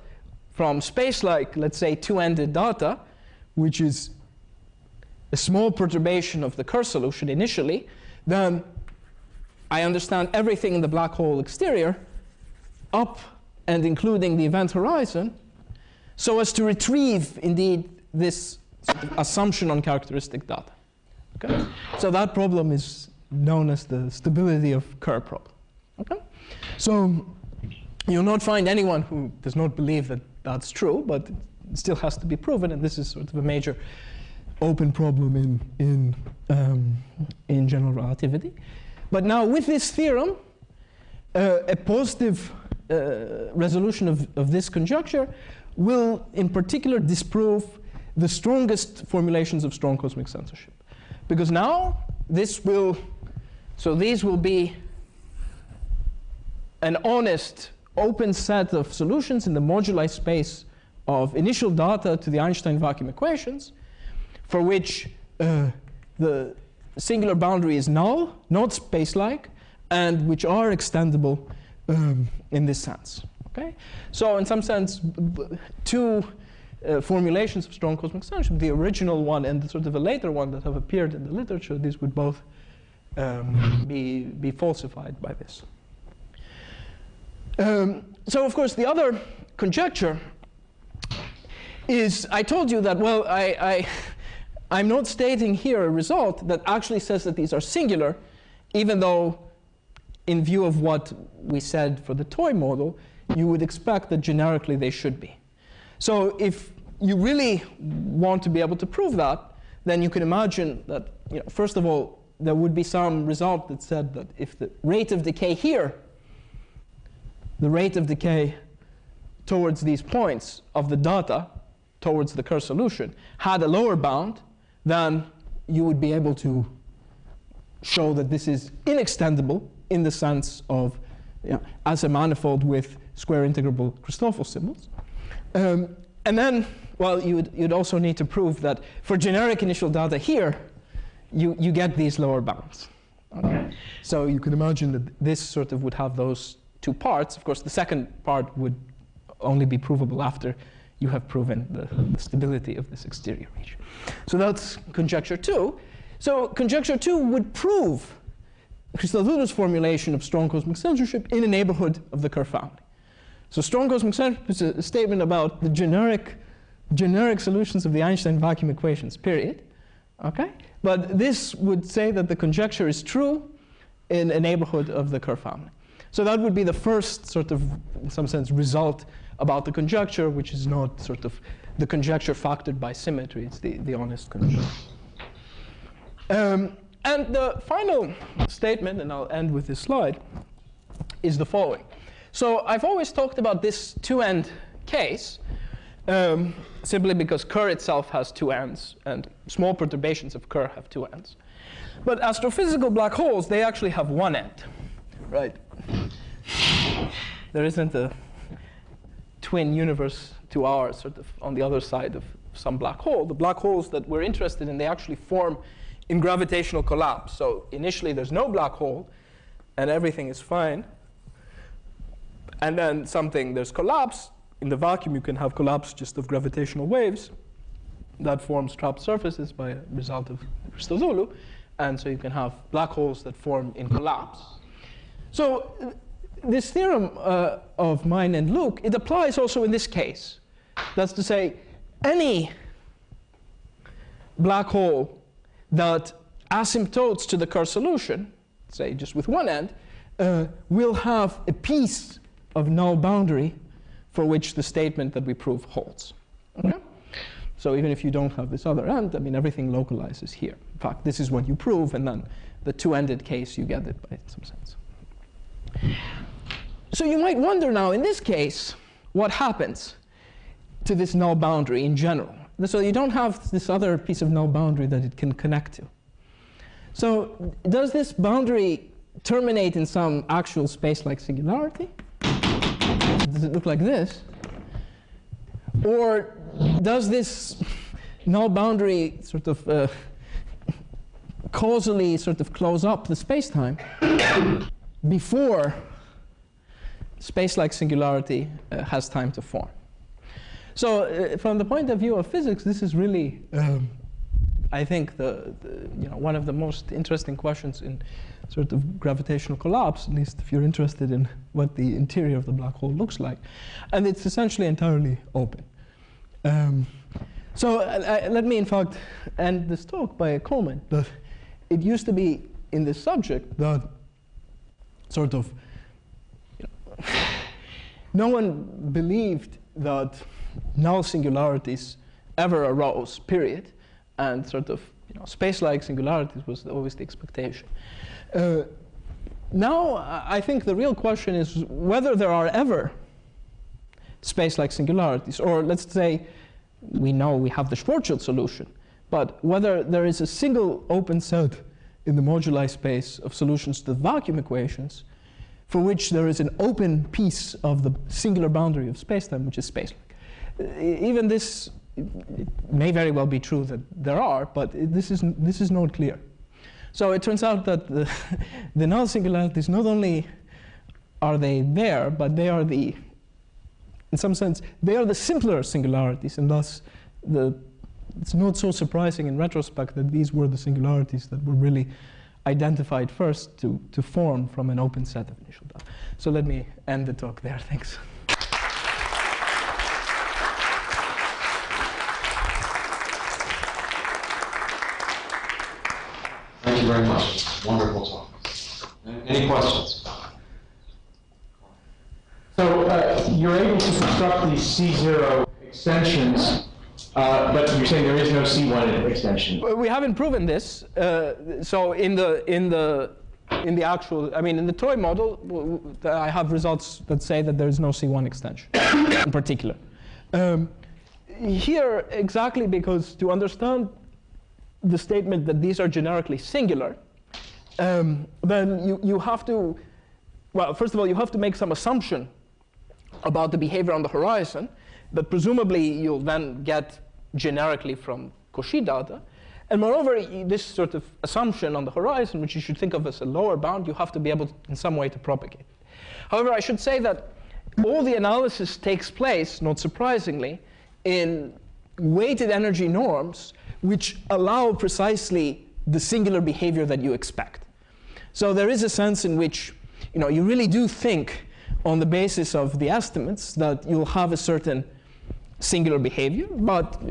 from space-like, let's say, two-ended data, which is a small perturbation of the Kerr solution initially, then I understand everything in the black hole exterior up and including the event horizon, so as to retrieve, indeed, this sort of assumption on characteristic data. Okay? So that problem is known as the stability of Kerr problem. Okay? So you'll not find anyone who does not believe that that's true, but it still has to be proven, and this is sort of a major open problem in general relativity. But now with this theorem, a positive resolution of this conjecture will in particular disprove the strongest formulations of strong cosmic censorship. Because now these will be an honest, open set of solutions in the moduli space of initial data to the Einstein vacuum equations, for which the singular boundary is null, not space-like, and which are extendable in this sense. Okay? So in some sense, two formulations of strong cosmic censorship, the original one and the sort of a later one that have appeared in the literature, these would both be falsified by this. So of course, the other conjecture is, I told you that, well, I'm not stating here a result that actually says that these are singular, even though in view of what we said for the toy model, you would expect that generically they should be. So if you really want to be able to prove that, then you can imagine that, first of all, there would be some result that said that if the rate of decay here, the rate of decay towards these points of the data, towards the Kerr solution, had a lower bound, then you would be able to show that this is inextendable in the sense of as a manifold with square integrable Christoffel symbols. And then, well, you'd also need to prove that for generic initial data here, you get these lower bounds. Okay? So you can imagine that this sort of would have those two parts. Of course, the second part would only be provable after you have proven the stability of this exterior region. So that's conjecture 2. So conjecture 2 would prove Christodoulos' formulation of strong cosmic censorship in a neighborhood of the Kerr family. So strong cosmic censorship is a statement about the generic solutions of the Einstein vacuum equations, period. Okay? But this would say that the conjecture is true in a neighborhood of the Kerr family. So that would be the first sort of, in some sense, result about the conjecture, which is not sort of the conjecture factored by symmetry. It's the honest conjecture. And the final statement, and I'll end with this slide, is the following. So I've always talked about this two-end case, simply because Kerr itself has two ends, and small perturbations of Kerr have two ends. But astrophysical black holes, they actually have one end, right? There isn't a twin universe to ours sort of on the other side of some black hole. The black holes that we're interested in, they actually form in gravitational collapse. So initially there's no black hole and everything is fine. And then there's collapse. In the vacuum you can have collapse just of gravitational waves that forms trapped surfaces by a result of Christodoulou. And so you can have black holes that form in collapse. So this theorem of mine and Luk, it applies also in this case. That's to say, any black hole that asymptotes to the Kerr solution, say just with one end, will have a piece of null boundary for which the statement that we prove holds. Okay? So even if you don't have this other end, I mean, everything localizes here. In fact, this is what you prove, and then the two-ended case, you get it by some sense. So you might wonder now, in this case, what happens to this null boundary in general. So you don't have this other piece of null boundary that it can connect to. So does this boundary terminate in some actual space-like singularity? Does it look like this? Or does this null boundary sort of causally sort of close up the space-time before space-like singularity has time to form? So from the point of view of physics, this is really, I think, one of the most interesting questions in sort of gravitational collapse, at least if you're interested in what the interior of the black hole looks like. And it's essentially entirely open. So let me, in fact, end this talk by a comment that it used to be in this subject that sort of, no one believed that null singularities ever arose, period. And sort of space-like singularities was always the expectation. Now, I think the real question is whether there are ever space-like singularities, or let's say we know we have the Schwarzschild solution, but whether there is a single open set in the moduli space of solutions to the vacuum equations for which there is an open piece of the singular boundary of spacetime, which is space-like. Even this, it may very well be true that there are, but this is not clear. So it turns out that the null singularities, not only are they there, but they are in some sense, they are the simpler singularities, and thus it's not so surprising in retrospect that these were the singularities that were really identified first to form from an open set of initial data. So let me end the talk there. Thanks. Thank you very much. Wonderful talk. Any questions? So you're able to construct these C0 extensions, but you're saying there is no C1 extension. We haven't proven this. So in the actual, I mean, in the toy model, I have results that say that there is no C1 extension in particular. Here, exactly because to understand the statement that these are generically singular, then you have to, well, first of all, you have to make some assumption about the behavior on the horizon that presumably you'll then get generically from Cauchy data. And moreover, this sort of assumption on the horizon, which you should think of as a lower bound, you have to be able to, in some way to propagate. However, I should say that all the analysis takes place, not surprisingly, in weighted energy norms which allow precisely the singular behavior that you expect. So there is a sense in which you really do think on the basis of the estimates that you'll have a certain singular behavior, but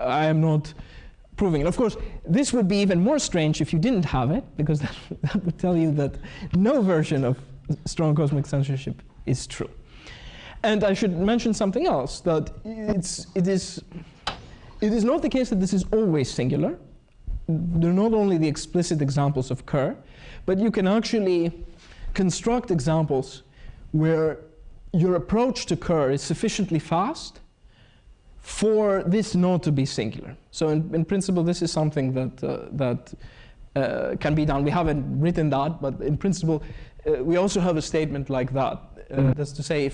I am not proving it. Of course, this would be even more strange if you didn't have it, because that would tell you that no version of strong cosmic censorship is true. And I should mention something else, that it is not the case that this is always singular. They're not only the explicit examples of Kerr, but you can actually construct examples where your approach to Kerr is sufficiently fast for this node to be singular. So in principle, this is something that can be done. We haven't written that, but in principle, we also have a statement like that. That's to say,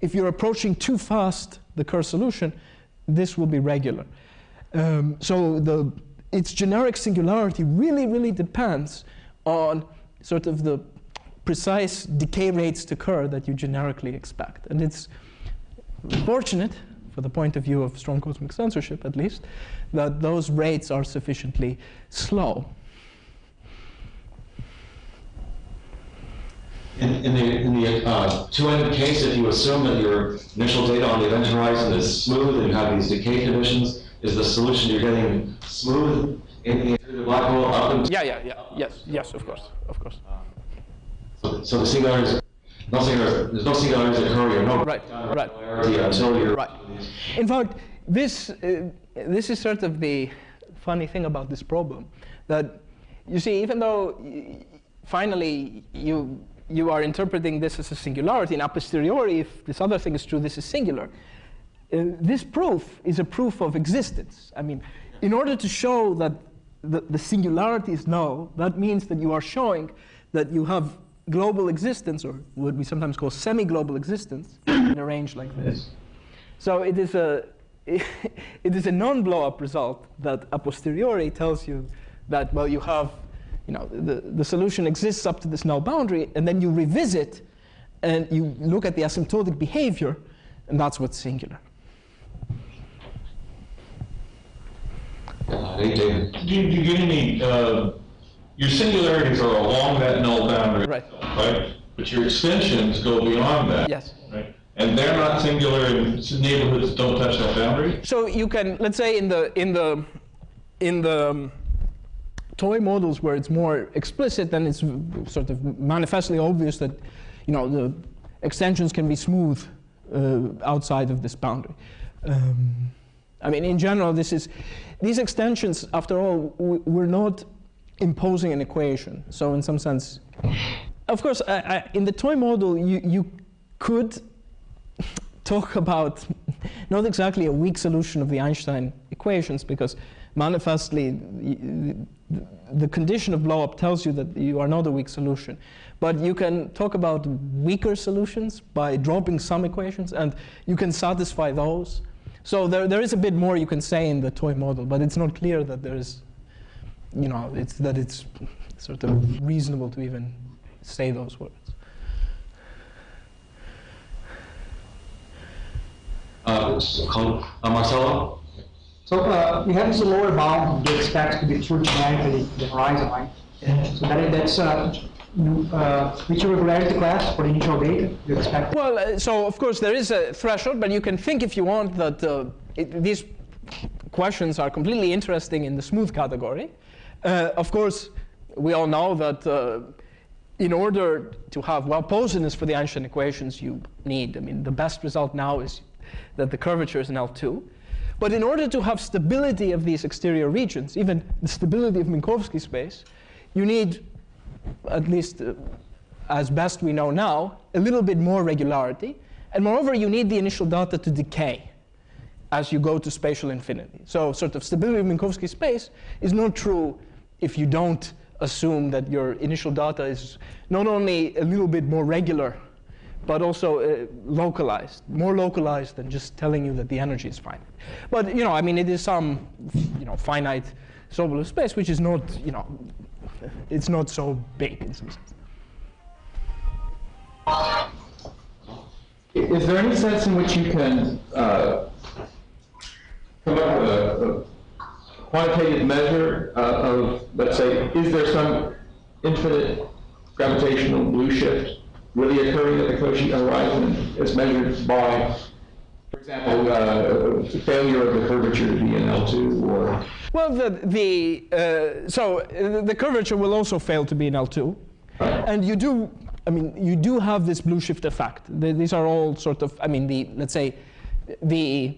if you're approaching too fast the Kerr solution, this will be regular. So its generic singularity really, really depends on sort of the precise decay rates to Kerr that you generically expect. And it's fortunate, for the point of view of strong cosmic censorship at least, that those rates are sufficiently slow. In the 2n case, if you assume that your initial data on the event horizon is smooth and you have these decay conditions, is the solution you're getting smooth in the black hole up and Yes, of course. So the singularities, there's no singularities occurring, no regularity until you're right. In fact, this is sort of the funny thing about this problem, that you see, even though finally you are interpreting this as a singularity, and a posteriori, if this other thing is true, this is singular. This proof is a proof of existence. I mean, in order to show that the singularity is null, that means that you are showing that you have global existence, or what we sometimes call semi-global existence, in a range like this. So it is a non-blow-up result that a posteriori tells you that, well, you have, the solution exists up to this null boundary, and then you revisit and you look at the asymptotic behavior, and that's what's singular. Hey, David. Do you get any, your singularities are along that null boundary, right? But your extensions go beyond that. Yes. Right? And they're not singular in neighborhoods that don't touch that boundary? So you can, let's say in the toy models where it's more explicit, then it's sort of manifestly obvious that, the extensions can be smooth outside of this boundary. I mean, in general, these extensions, after all, we're not imposing an equation. So in some sense, of course, in the toy model, you could talk about not exactly a weak solution of the Einstein equations, because manifestly the condition of blow-up tells you that you are not a weak solution. But you can talk about weaker solutions by dropping some equations, and you can satisfy those. So there is a bit more you can say in the toy model, but it's not clear that there is, it's sort of reasonable to even say those words. Marcelo? So we have this lower bound we expect to be true generically the horizon line. So that's which irregularity class for the initial data you expect? Well, so of course there is a threshold, but you can think if you want that these questions are completely interesting in the smooth category. Of course, we all know that in order to have well-posedness for the Einstein equations, you need, the best result now is that the curvature is an L2. But in order to have stability of these exterior regions, even the stability of Minkowski space, you need, at least as best we know now, a little bit more regularity. And moreover, you need the initial data to decay as you go to spatial infinity. So sort of stability of Minkowski space is not true if you don't assume that your initial data is not only a little bit more regular, but also localized, more localized than just telling you that the energy is finite. But it is some finite Sobolev space, which is not it's not so big in some sense. Is there any sense in which you can come up with a quantitative measure of, let's say, is there some infinite gravitational blue shift really occurring at the Cauchy horizon as measured by, for example, failure of the curvature to be an L2 or? Well, so the curvature will also fail to be an L2. And you do have this blue shift effect. These are all sort of, let's say, the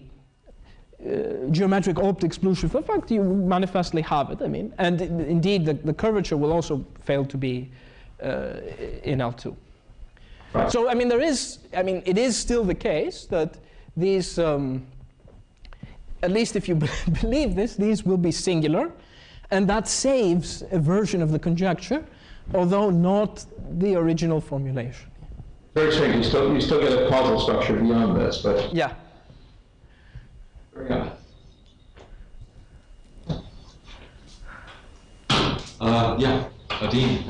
geometric optics blue shift effect, you manifestly have it, and indeed the curvature will also fail to be in L2. Right. So, there is, it is still the case that these at least if you believe this, these will be singular, and that saves a version of the conjecture, although not the original formulation. Very strange. You still get a causal structure beyond this, but yeah. Very odd. Yeah, Dean.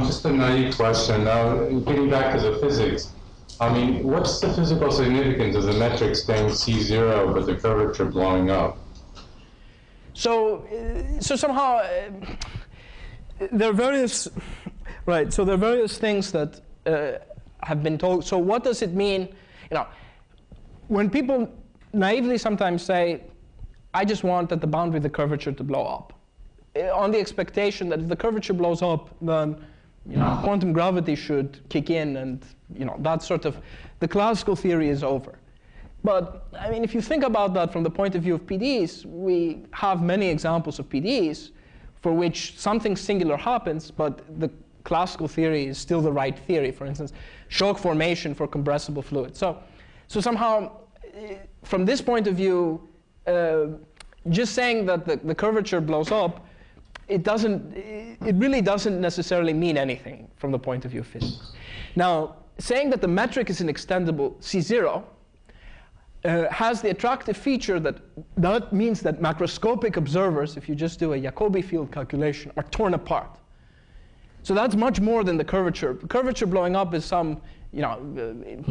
Just a naive question. Now, getting back to the physics, I mean, what's the physical significance of the metric staying C0 but the curvature blowing up? So somehow there are various, right? So there are various things that have been told. So what does it mean? You know, when people naively sometimes say, I just want at the boundary the curvature to blow up, on the expectation that if the curvature blows up, then quantum gravity should kick in, and that sort of, the classical theory is over. But I mean, if you think about that from the point of view of PDEs, we have many examples of PDEs for which something singular happens, but the classical theory is still the right theory. For instance, shock formation for compressible fluids. So somehow, from this point of view, just saying that the curvature blows up, it really doesn't necessarily mean anything from the point of view of physics. Now, saying that the metric is inextendable C0 has the attractive feature that means that macroscopic observers, if you just do a Jacobi field calculation, are torn apart. So that's much more than the curvature. Curvature blowing up is some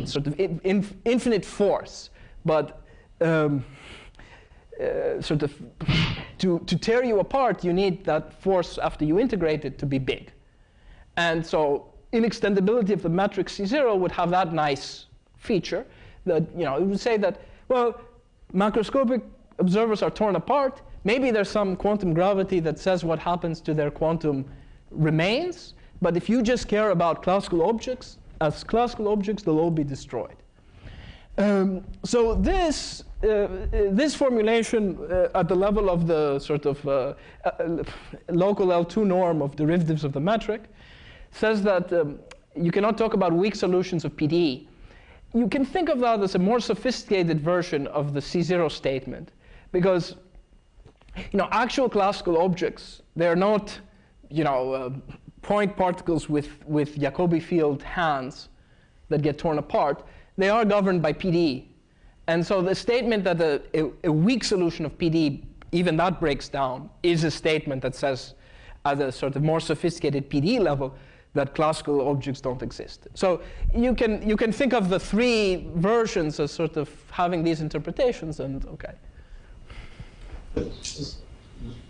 sort of infinite force, but sort of to tear you apart, you need that force after you integrate it to be big. And so inextendability of the metric C0 would have that nice feature that, it would say that, well, macroscopic observers are torn apart. Maybe there's some quantum gravity that says what happens to their quantum remains. But if you just care about classical objects, as classical objects, they'll all be destroyed. So this formulation at the level of the sort of local L2 norm of derivatives of the metric says that you cannot talk about weak solutions of PDE. You can think of that as a more sophisticated version of the C0 statement, because actual classical objects, they're not point particles with Jacobi field hands that get torn apart. They are governed by PDE. And so the statement that a weak solution of PDE, even that breaks down, is a statement that says at a sort of more sophisticated PDE level that classical objects don't exist. So you can think of the three versions as sort of having these interpretations, and okay.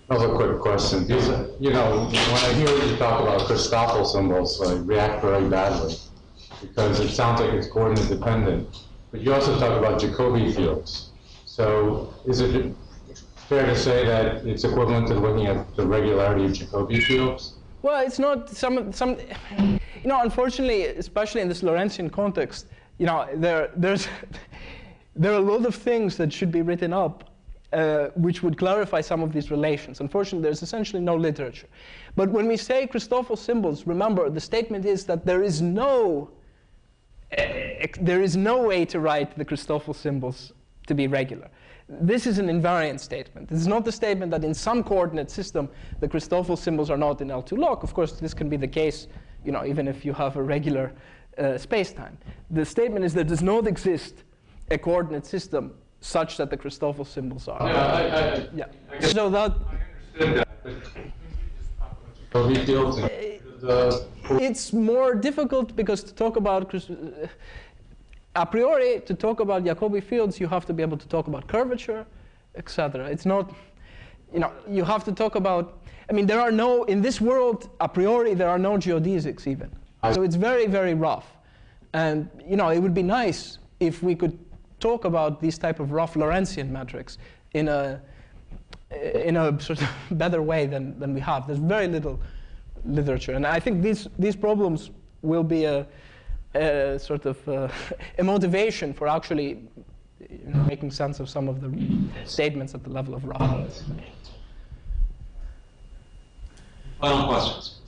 Another quick question. Because, when I hear you talk about Christoffel symbols, I react very badly, because it sounds like it's coordinate dependent. But you also talk about Jacobi fields. So is it fair to say that it's equivalent to looking at the regularity of Jacobi fields? Well, it's not unfortunately, especially in this Lorentzian context, there are a lot of things that should be written up which would clarify some of these relations. Unfortunately, there's essentially no literature. But when we say Christoffel symbols, remember, the statement is that there is no way to write the Christoffel symbols to be regular. This is an invariant statement. This is not the statement that in some coordinate system the Christoffel symbols are not in L2 log. Of course, this can be the case, even if you have a regular spacetime. The statement is there does not exist a coordinate system such that the Christoffel symbols are. Yeah, I guess so that I understood that. But Jacobi fields. It's more difficult because to talk about a priori, to talk about Jacobi fields, you have to be able to talk about curvature, etc. It's not, you have to talk about, there are no, in this world, a priori, there are no geodesics even. So it's very, very rough. And, it would be nice if we could talk about these type of rough Lorentzian metrics in a sort of better way than we have. There's very little literature. And I think these problems will be a sort of a motivation for actually making sense of some of the statements at the level of roughness. Final questions.